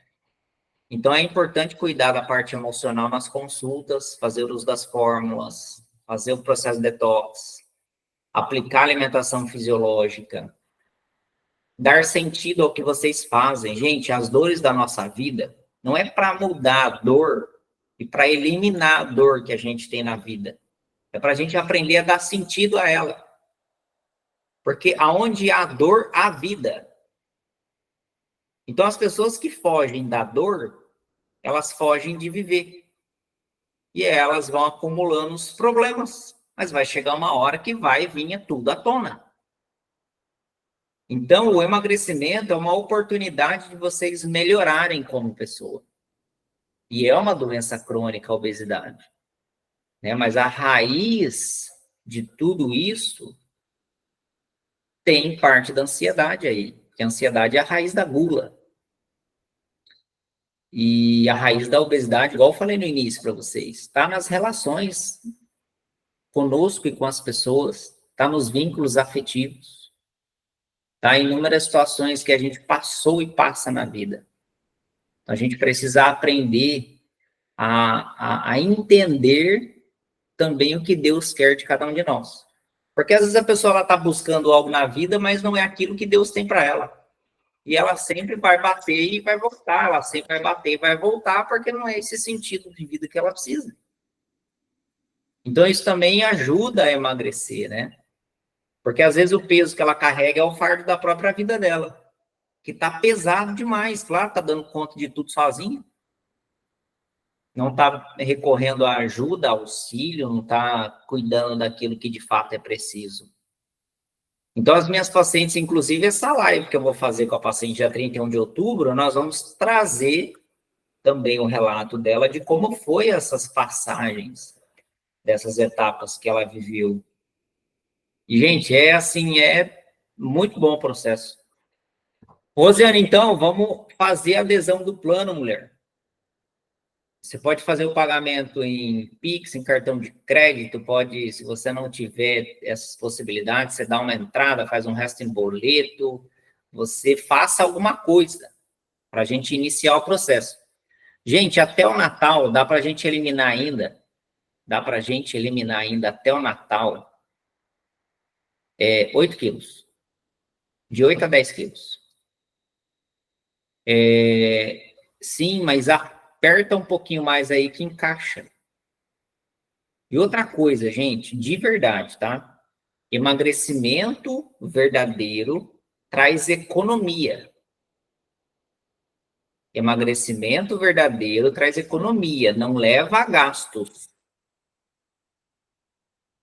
Então é importante cuidar da parte emocional nas consultas, fazer uso das fórmulas, fazer o processo detox, aplicar alimentação fisiológica, dar sentido ao que vocês fazem. Gente, as dores da nossa vida não é para mudar a dor e para eliminar a dor que a gente tem na vida. É para a gente aprender a dar sentido a ela. Porque aonde há dor, há vida. Então, as pessoas que fogem da dor, elas fogem de viver. E elas vão acumulando os problemas. mas vai chegar uma hora que vai vir tudo à tona. Então, o emagrecimento é uma oportunidade de vocês melhorarem como pessoa. E é uma doença crônica a obesidade, né? Mas a raiz de tudo isso tem parte da ansiedade aí, que a ansiedade é a raiz da gula. E a raiz da obesidade, igual eu falei no início para vocês, está nas relações conosco e com as pessoas, está nos vínculos afetivos, está em inúmeras situações que a gente passou e passa na vida. Então, a gente precisa aprender a entender também o que Deus quer de cada um de nós. Porque às vezes a pessoa está buscando algo na vida, mas não é aquilo que Deus tem para ela. E ela sempre vai bater e vai voltar, ela sempre vai bater e vai voltar, porque não é esse sentido de vida que ela precisa. Então, isso também ajuda a emagrecer, né? Porque às vezes o peso que ela carrega é o fardo da própria vida dela, que está pesado demais, claro, está dando conta de tudo sozinha. Não está recorrendo à ajuda, auxílio, não está cuidando daquilo que de fato é preciso. Então, as minhas pacientes, inclusive essa live que eu vou fazer com a paciente dia 31 de outubro, nós vamos trazer também o relato dela de como foi essas passagens, dessas etapas que ela viveu. E, gente, é assim, é muito bom o processo. Rosiane, então, vamos fazer a adesão do plano, mulher. Você pode fazer o pagamento em Pix, em cartão de crédito, pode, se você não tiver essas possibilidades, você dá uma entrada, faz um resto em boleto, você faça alguma coisa para a gente iniciar o processo. Gente, até o Natal, dá para a gente eliminar ainda, até o Natal, 8 quilos, de 8 a 10 quilos. Sim, mas aperta um pouquinho mais aí que encaixa. E outra coisa, gente, de verdade, tá? Emagrecimento verdadeiro traz economia. Emagrecimento verdadeiro traz economia, não leva a gastos.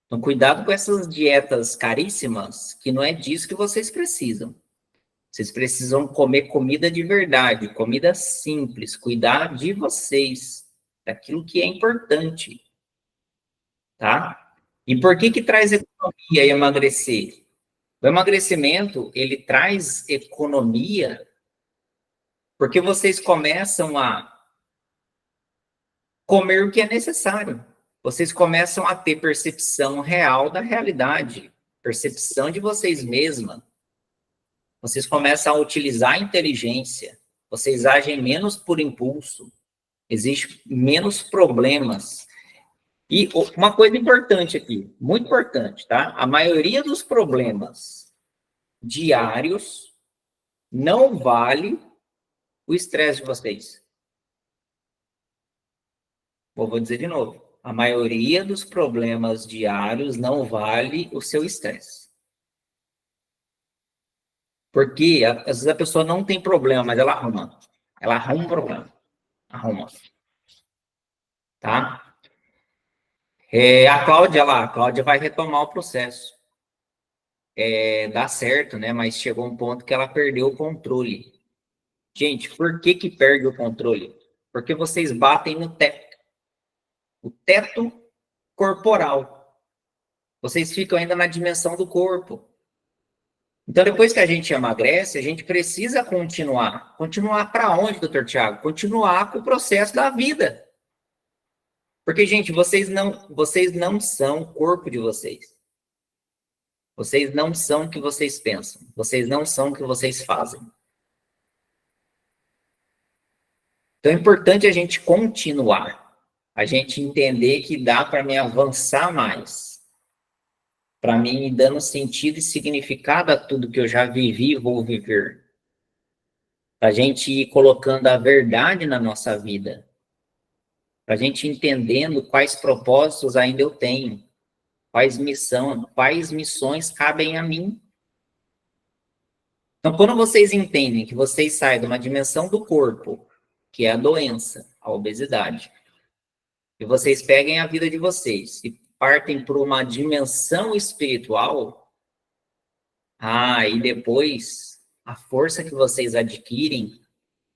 Então, cuidado com essas dietas caríssimas, que não é disso que vocês precisam. Vocês precisam comer comida de verdade, comida simples, cuidar de vocês, daquilo que é importante, tá? E por que traz economia e emagrecer? O emagrecimento, ele traz economia porque vocês começam a comer o que é necessário. Vocês começam a ter percepção real da realidade, percepção de vocês mesmas. Vocês começam a utilizar a inteligência. Vocês agem menos por impulso. Existe menos problemas. E uma coisa importante aqui, muito importante, tá? A maioria dos problemas diários não vale o estresse de vocês. Vou dizer de novo. A maioria dos problemas diários não vale o seu estresse. Porque às vezes a pessoa não tem problema, mas ela arruma. Ela arruma um problema. Arruma. Tá? A Cláudia vai retomar o processo. Dá certo, né? Mas chegou um ponto que ela perdeu o controle. Gente, por que perde o controle? Porque vocês batem no teto. O teto corporal. Vocês ficam ainda na dimensão do corpo. Então, depois que a gente emagrece, a gente precisa continuar. Continuar para onde, doutor Tiago? Continuar com o processo da vida. Porque, gente, vocês não são o corpo de vocês. Vocês não são o que vocês pensam. Vocês não são o que vocês fazem. Então, é importante a gente continuar. A gente entender que dá para me avançar mais. Para mim, ir dando sentido e significado a tudo que eu já vivi e vou viver. Para a gente ir colocando a verdade na nossa vida. Para a gente entendendo quais propósitos ainda eu tenho. Quais missões cabem a mim. Então, quando vocês entendem que vocês saem de uma dimensão do corpo, que é a doença, a obesidade, e vocês peguem a vida de vocês e partem para uma dimensão espiritual, e depois a força que vocês adquirem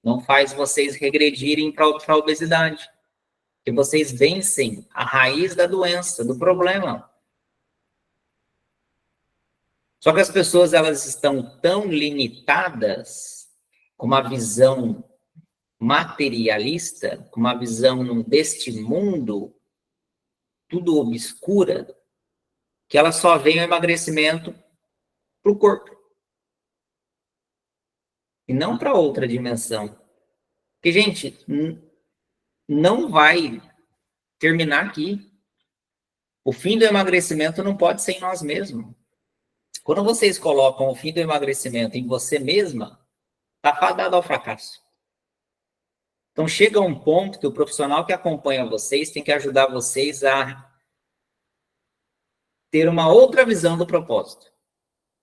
não faz vocês regredirem para a obesidade. Que vocês vencem a raiz da doença, do problema. Só que as pessoas, elas estão tão limitadas com uma visão materialista, com uma visão deste mundo, tudo obscura, que elas só veem o emagrecimento para o corpo. E não para outra dimensão. Porque, gente, não vai terminar aqui. O fim do emagrecimento não pode ser em nós mesmos. Quando vocês colocam o fim do emagrecimento em você mesma, está fadado ao fracasso. Então, chega um ponto que o profissional que acompanha vocês tem que ajudar vocês a ter uma outra visão do propósito,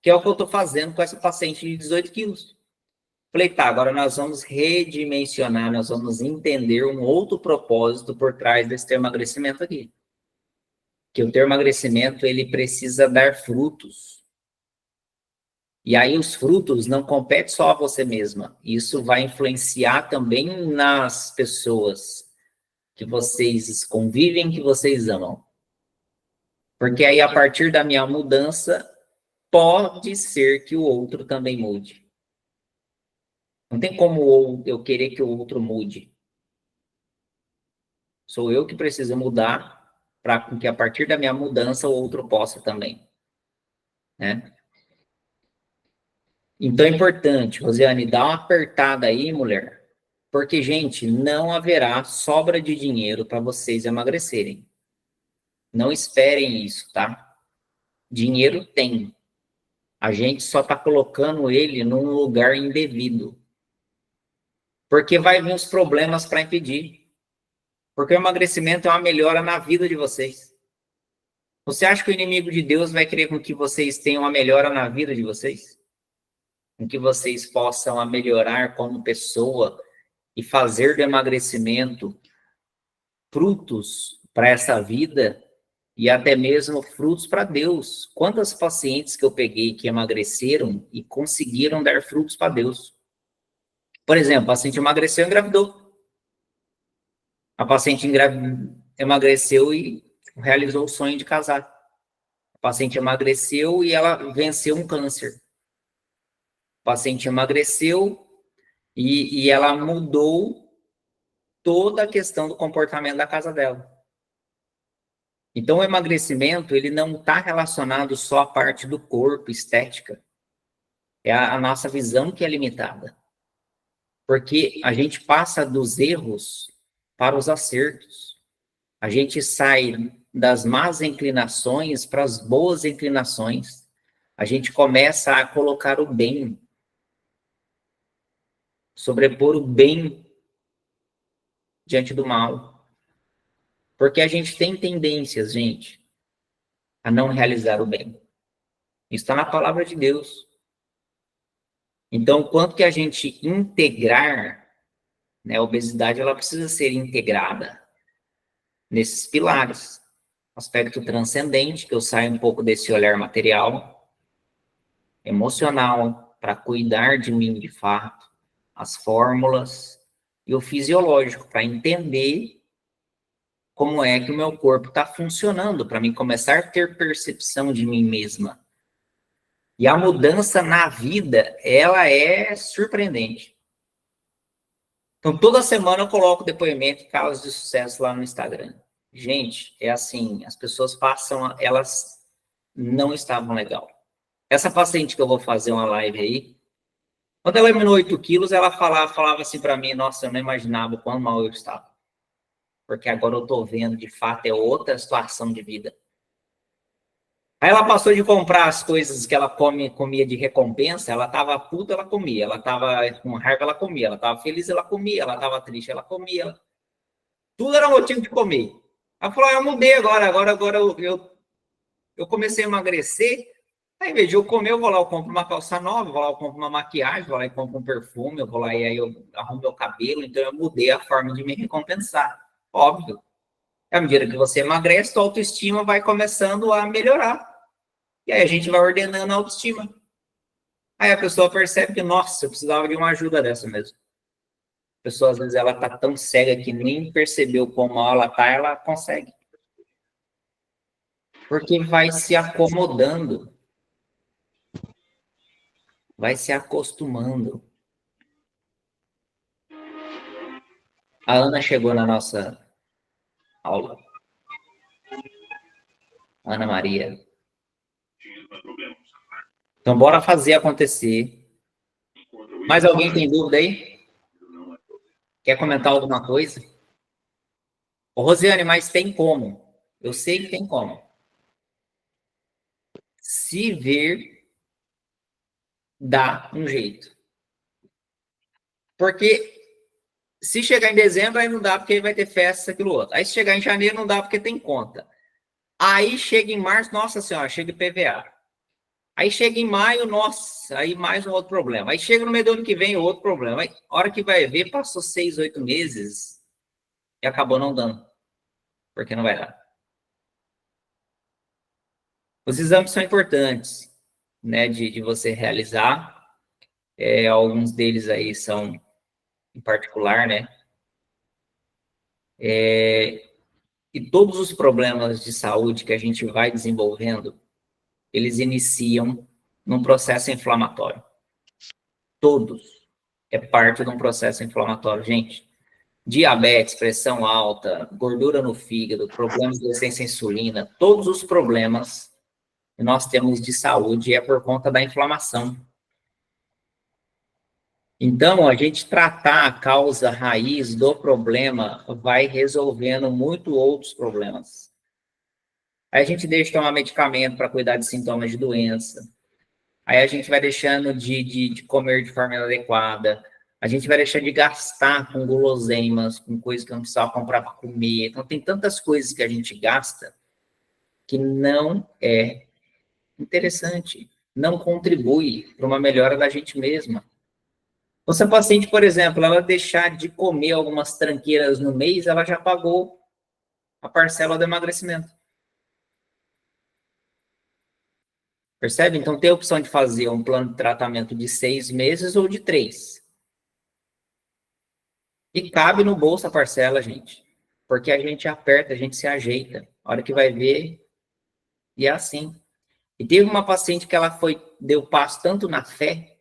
que é o que eu estou fazendo com essa paciente de 18 quilos. Falei, tá, agora nós vamos redimensionar, nós vamos entender um outro propósito por trás desse teu emagrecimento aqui. Que o teu emagrecimento, ele precisa dar frutos. E aí os frutos não competem só a você mesma. Isso vai influenciar também nas pessoas que vocês convivem, que vocês amam. Porque aí, a partir da minha mudança, pode ser que o outro também mude. Não tem como eu querer que o outro mude. Sou eu que preciso mudar para que a partir da minha mudança o outro possa também. Né? Então é importante, Rosiane, dá uma apertada aí, mulher. Porque, gente, não haverá sobra de dinheiro para vocês emagrecerem. Não esperem isso, tá? Dinheiro tem. A gente só está colocando ele num lugar indevido. Porque vai vir os problemas para impedir. Porque o emagrecimento é uma melhora na vida de vocês. Você acha que o inimigo de Deus vai querer com que vocês tenham uma melhora na vida de vocês? Com que vocês possam melhorar como pessoa e fazer do emagrecimento frutos para essa vida e até mesmo frutos para Deus. Quantas pacientes que eu peguei que emagreceram e conseguiram dar frutos para Deus? Por exemplo, a paciente emagreceu e engravidou. A paciente emagreceu e realizou o sonho de casar. A paciente emagreceu e ela venceu um câncer. A paciente emagreceu e ela mudou toda a questão do comportamento da casa dela. Então, o emagrecimento, ele não está relacionado só à parte do corpo, estética. É a nossa visão que é limitada. Porque a gente passa dos erros para os acertos. A gente sai das más inclinações para as boas inclinações. A gente começa a colocar o bem, sobrepor o bem diante do mal. Porque a gente tem tendências, gente, a não realizar o bem. Isso está na palavra de Deus. Então, quanto que a gente integrar, né, a obesidade, ela precisa ser integrada nesses pilares. Aspecto transcendente, que eu saio um pouco desse olhar material, emocional, para cuidar de mim de fato, as fórmulas, e o fisiológico, para entender como é que o meu corpo está funcionando, para mim começar a ter percepção de mim mesma. E a mudança na vida, ela é surpreendente. Então, toda semana eu coloco depoimento e casos de sucesso lá no Instagram. Gente, é assim, as pessoas passam, elas não estavam legal. Essa paciente que eu vou fazer uma live aí, quando ela eliminou 8 quilos, ela falava assim para mim, nossa, eu não imaginava o quão mal eu estava. Porque agora eu tô vendo, de fato, é outra situação de vida. Aí ela passou de comprar as coisas que ela comia de recompensa, ela tava puta, ela comia, ela tava com raiva, ela comia, ela tava feliz, ela comia, ela tava triste, ela comia. Tudo era motivo de comer. Ela falou, eu mudei agora eu comecei a emagrecer, aí em vez de eu comer, eu vou lá, eu compro uma calça nova, eu vou lá, eu compro uma maquiagem, eu vou lá e compro um perfume, eu vou lá e aí eu arrumo meu cabelo, então eu mudei a forma de me recompensar, óbvio. À medida que você emagrece, a autoestima vai começando a melhorar. E aí a gente vai ordenando a autoestima. Aí a pessoa percebe que, nossa, eu precisava de uma ajuda dessa mesmo. A pessoa, às vezes, ela tá tão cega que nem percebeu como ela tá, ela consegue. Porque vai se acomodando. Vai se acostumando. A Ana chegou na nossa aula. Ana Maria. Então, bora fazer acontecer. Mais alguém tem dúvida aí? Quer comentar alguma coisa? Ô, Rosiane, mas tem como. Eu sei que tem como. Se ver, dá um jeito. Porque se chegar em dezembro, aí não dá porque vai ter festa, aquilo outro. Aí se chegar em janeiro, não dá porque tem conta. Aí chega em março, nossa senhora, chega IPVA. Aí chega em maio, nossa, aí mais um outro problema. Aí chega no meio do ano que vem, outro problema. Aí, a hora que vai ver, passou 6, 8 meses e acabou não dando. Porque não vai dar. Os exames são importantes, né, de você realizar. Alguns deles aí são em particular, né? E todos os problemas de saúde que a gente vai desenvolvendo, eles iniciam num processo inflamatório. Todos. É parte de um processo inflamatório, gente. Diabetes, pressão alta, gordura no fígado, problemas de resistência à insulina, todos os problemas que nós temos de saúde é por conta da inflamação. Então, a gente tratar a causa raiz do problema vai resolvendo muito outros problemas. Aí a gente deixa de tomar medicamento para cuidar de sintomas de doença. Aí a gente vai deixando de comer de forma inadequada. A gente vai deixando de gastar com guloseimas, com coisas que não precisava comprar para comer. Então, tem tantas coisas que a gente gasta que não é interessante, não contribui para uma melhora da gente mesma. Então, se a paciente, por exemplo, ela deixar de comer algumas tranqueiras no mês, ela já pagou a parcela do emagrecimento. Percebe? Então, tem a opção de fazer um plano de tratamento de 6 meses ou de 3. E cabe no bolso a parcela, gente. Porque a gente aperta, a gente se ajeita. A hora que vai ver, e é assim. E teve uma paciente que ela deu passo tanto na fé,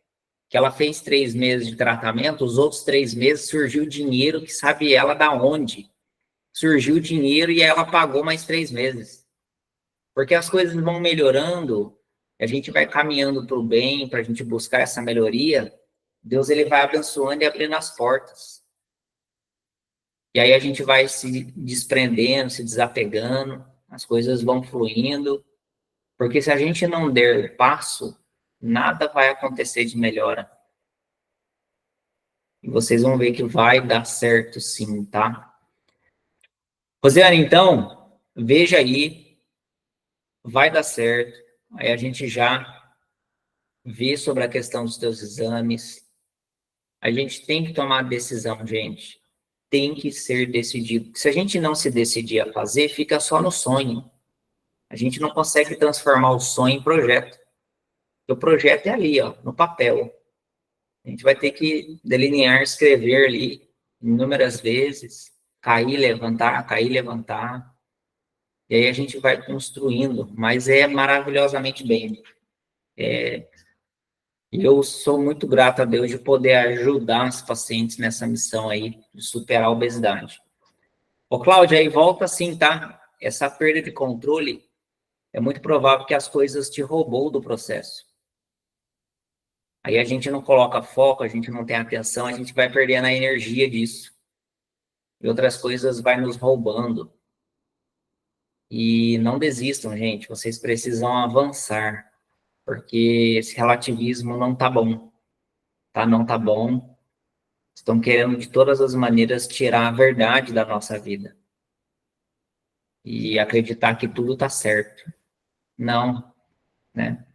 que ela fez 3 meses de tratamento, os outros 3 meses surgiu dinheiro, que sabe ela da onde. Surgiu dinheiro e ela pagou mais 3 meses. Porque as coisas vão melhorando, a gente vai caminhando para o bem, para a gente buscar essa melhoria, Deus ele vai abençoando e abrindo as portas. E aí a gente vai se desprendendo, se desapegando, as coisas vão fluindo, porque se a gente não der passo, nada vai acontecer de melhora. E vocês vão ver que vai dar certo sim, tá? Rosiane, então, veja aí, vai dar certo. Aí a gente já vê sobre a questão dos teus exames. A gente tem que tomar decisão, gente. Tem que ser decidido. Se a gente não se decidir a fazer, fica só no sonho. A gente não consegue transformar o sonho em projeto. O projeto é ali, ó, no papel. A gente vai ter que delinear, escrever ali inúmeras vezes, cair, levantar. E aí a gente vai construindo, mas é maravilhosamente bem. Eu sou muito grato a Deus de poder ajudar os pacientes nessa missão aí, de superar a obesidade. Ô, Cláudia, aí volta assim, tá? Essa perda de controle, é muito provável que as coisas te roubou do processo. Aí a gente não coloca foco, a gente não tem atenção, a gente vai perdendo a energia disso. E outras coisas vai nos roubando. E não desistam, gente, vocês precisam avançar, porque esse relativismo não tá bom, tá? Não tá bom. Estão querendo de todas as maneiras tirar a verdade da nossa vida. E acreditar que tudo tá certo. Não, né?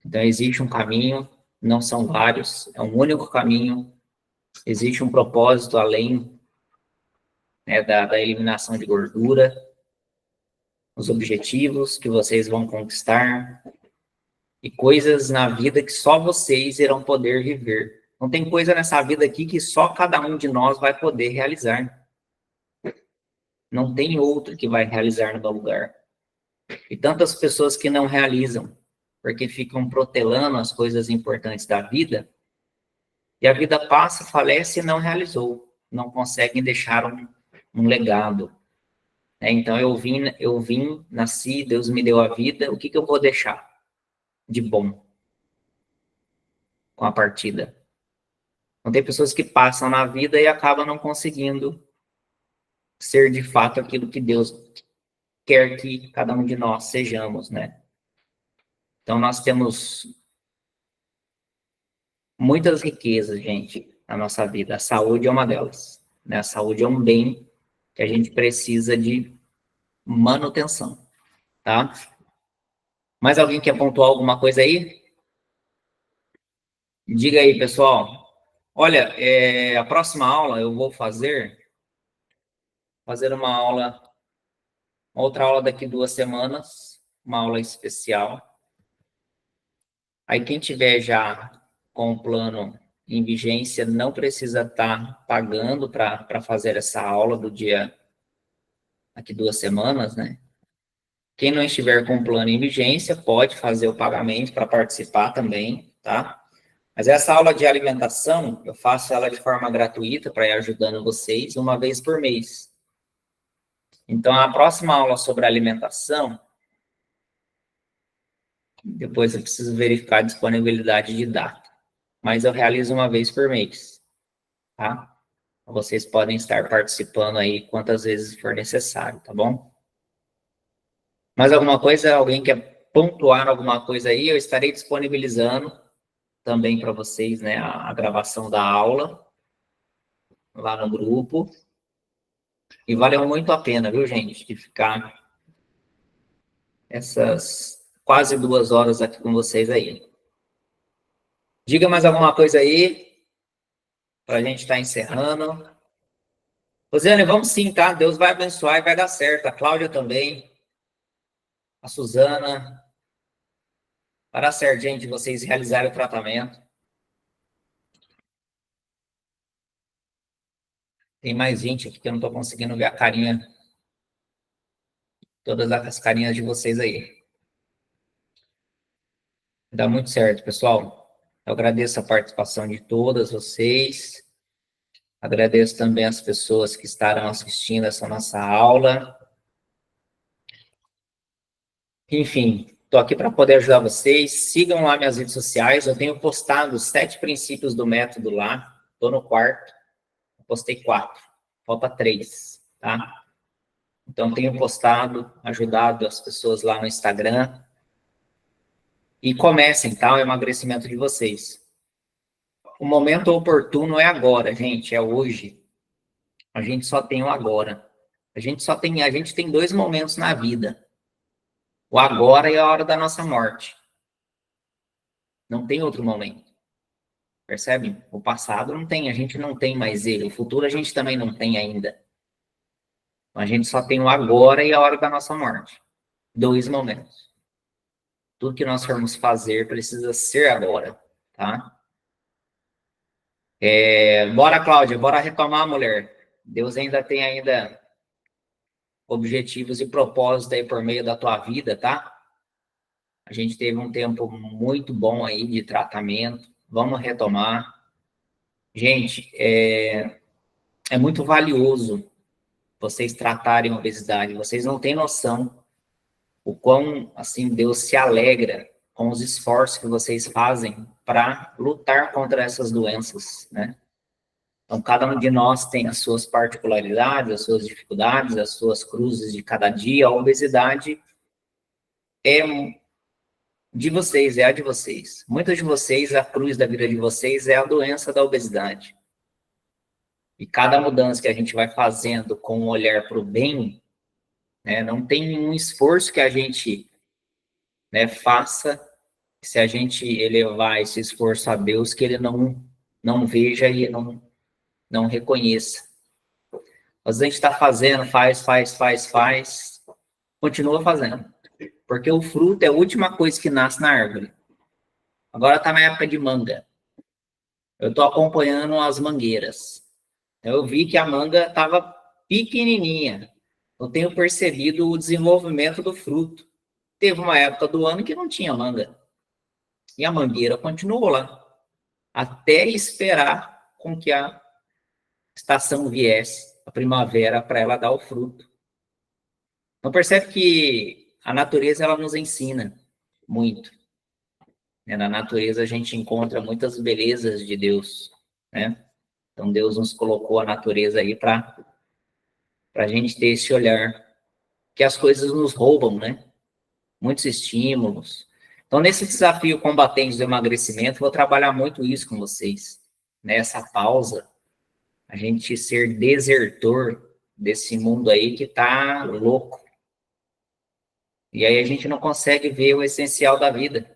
Então existe um caminho, não são vários, é um único caminho. Existe um propósito além, né, da eliminação de gordura. os objetivos que vocês vão conquistar e coisas na vida que só vocês irão poder viver. Não tem coisa nessa vida aqui que só cada um de nós vai poder realizar. Não tem outro que vai realizar no meu lugar. E tantas pessoas que não realizam, porque ficam protelando as coisas importantes da vida, e a vida passa, falece e não realizou. Não conseguem deixar um legado. Então, eu vim, nasci, Deus me deu a vida, o que eu vou deixar de bom com a partida? Então, tem pessoas que passam na vida e acabam não conseguindo ser de fato aquilo que Deus quer que cada um de nós sejamos, né? Então, nós temos muitas riquezas, gente, na nossa vida. A saúde é uma delas, né? A saúde é um bem que a gente precisa de manutenção, tá? Mais alguém quer pontuar alguma coisa aí? Diga aí, pessoal. Olha, a próxima aula eu vou fazer outra aula daqui 2 semanas, uma aula especial. Aí quem tiver já com o plano em vigência não precisa estar pagando para fazer essa aula do dia daqui 2 semanas, né? Quem não estiver com o plano em vigência pode fazer o pagamento para participar também, tá? Mas essa aula de alimentação, eu faço ela de forma gratuita para ir ajudando vocês 1 vez por mês. Então, a próxima aula sobre alimentação, depois eu preciso verificar a disponibilidade de data. Mas eu realizo 1 vez por mês, tá? Vocês podem estar participando aí quantas vezes for necessário, tá bom? Mais alguma coisa? Alguém quer pontuar alguma coisa aí? Eu estarei disponibilizando também para vocês, né, a gravação da aula lá no grupo. E valeu muito a pena, viu, gente, de ficar essas quase 2 horas aqui com vocês aí. Diga mais alguma coisa aí, para a gente estar encerrando. Rosiane, vamos sim, tá? Deus vai abençoar e vai dar certo. A Cláudia também, a Suzana. Vai dar certo, gente, vocês realizarem o tratamento. Tem mais gente aqui que eu não estou conseguindo ver a carinha, todas as carinhas de vocês aí. Dá muito certo, pessoal. Eu agradeço a participação de todas vocês. Agradeço também as pessoas que estarão assistindo essa nossa aula. Enfim, estou aqui para poder ajudar vocês. Sigam lá minhas redes sociais. Eu tenho postado 7 princípios do método lá. Estou no 4º. Postei 4. Falta 3, tá? Então, tenho postado, ajudado as pessoas lá no Instagram. E comecem, tá? O emagrecimento de vocês. O momento oportuno é agora, gente. É hoje. A gente só tem o agora. A gente tem 2 momentos na vida. O agora e a hora da nossa morte. Não tem outro momento. Percebe? O passado não tem, a gente não tem mais ele. O futuro a gente também não tem ainda. A gente só tem o agora e a hora da nossa morte. 2 momentos. Tudo que nós formos fazer precisa ser agora, tá? Bora, Cláudia, bora retomar, mulher. Deus ainda tem objetivos e propósitos aí por meio da tua vida, tá? A gente teve um tempo muito bom aí de tratamento. Vamos retomar. Gente, é muito valioso vocês tratarem a obesidade. Vocês não têm noção o quão, assim, Deus se alegra com os esforços que vocês fazem para lutar contra essas doenças, né? Então, cada um de nós tem as suas particularidades, as suas dificuldades, as suas cruzes de cada dia. A obesidade é de vocês, é a de vocês. Muitos de vocês, a cruz da vida de vocês é a doença da obesidade. E cada mudança que a gente vai fazendo com um olhar para o bem, né, não tem nenhum esforço que a gente, né, faça, se a gente elevar esse esforço a Deus, que ele não veja e não reconheça. Mas a gente está fazendo, faz, Continua fazendo. Porque o fruto é a última coisa que nasce na árvore. Agora está na época de manga. Eu estou acompanhando as mangueiras. Eu vi que a manga estava pequenininha. Eu tenho percebido o desenvolvimento do fruto. Teve uma época do ano que não tinha manga. E a mangueira continuou lá. Até esperar com que a estação viesse, a primavera, para ela dar o fruto. Então percebe que a natureza ela nos ensina muito. Na natureza a gente encontra muitas belezas de Deus, né? Então Deus nos colocou a natureza aí para a gente ter esse olhar, que as coisas nos roubam, né? Muitos estímulos. Então nesse desafio Combatentes do Emagrecimento, vou trabalhar muito isso com vocês, nessa pausa, a gente ser desertor desse mundo aí que tá louco. E aí a gente não consegue ver o essencial da vida,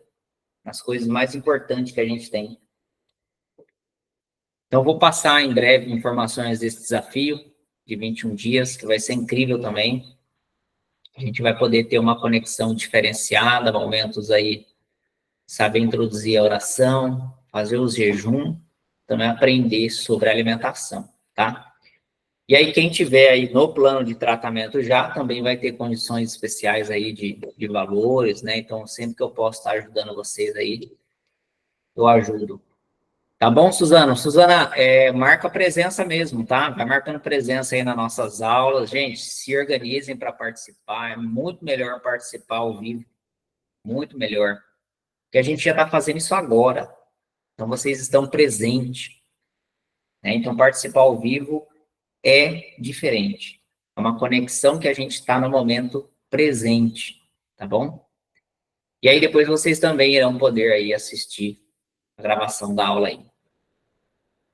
as coisas mais importantes que a gente tem. Então, vou passar em breve informações desse desafio de 21 dias, que vai ser incrível também. A gente vai poder ter uma conexão diferenciada, momentos aí, saber introduzir a oração, fazer os jejum, também aprender sobre alimentação, tá? E aí, quem tiver aí no plano de tratamento já, também vai ter condições especiais aí de valores, né? Então, sempre que eu posso estar ajudando vocês aí, eu ajudo. Tá bom, Suzana? Suzana, marca presença mesmo, tá? Vai marcando presença aí nas nossas aulas. Gente, se organizem para participar. É muito melhor participar ao vivo. Muito melhor. Porque a gente já está fazendo isso agora. Então, vocês estão presentes. Né? Então, participar ao vivo é diferente. É uma conexão que a gente está no momento presente. Tá bom? E aí, depois vocês também irão poder aí assistir a gravação da aula aí.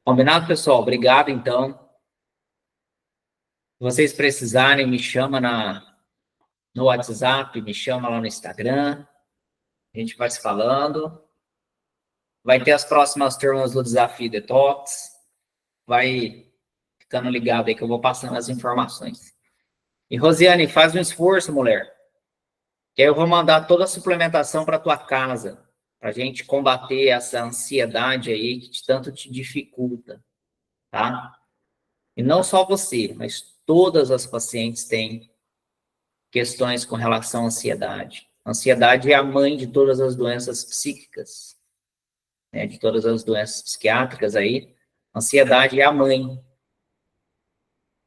Combinado, pessoal? Obrigado, então. Se vocês precisarem, me chama no WhatsApp, me chama lá no Instagram. A gente vai se falando. Vai ter as próximas turmas do Desafio Detox. Vai ficando ligado aí que eu vou passando as informações. E, Rosiane, faz um esforço, mulher. Que aí eu vou mandar toda a suplementação para tua casa. Para a gente combater essa ansiedade aí que tanto te dificulta. Tá? E não só você, mas todas as pacientes têm questões com relação à ansiedade. A ansiedade é a mãe de todas as doenças psíquicas, né? De todas as doenças psiquiátricas aí. A ansiedade é a mãe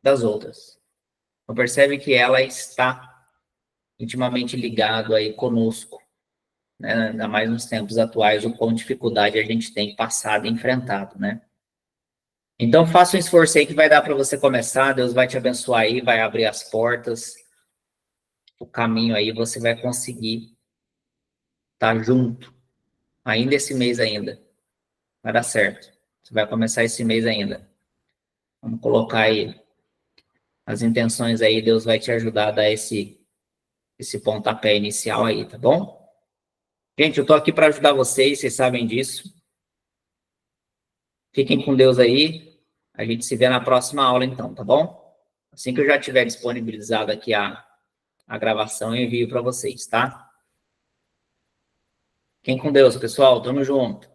das outras. Então percebe que ela está intimamente ligado aí conosco, né? Ainda mais nos tempos atuais, o quão dificuldade a gente tem passado e enfrentado, né? Então faça um esforço aí que vai dar para você começar, Deus vai te abençoar aí, vai abrir as portas, o caminho aí, você vai conseguir estar junto, ainda esse mês ainda. Vai dar certo. Você vai começar esse mês ainda. Vamos colocar aí as intenções aí, Deus vai te ajudar a dar esse pontapé inicial aí, tá bom? Gente, eu tô aqui para ajudar vocês sabem disso. Fiquem com Deus aí. A gente se vê na próxima aula então, tá bom? Assim que eu já tiver disponibilizado aqui a gravação, eu envio para vocês, tá? Fiquem com Deus, pessoal. Tamo junto.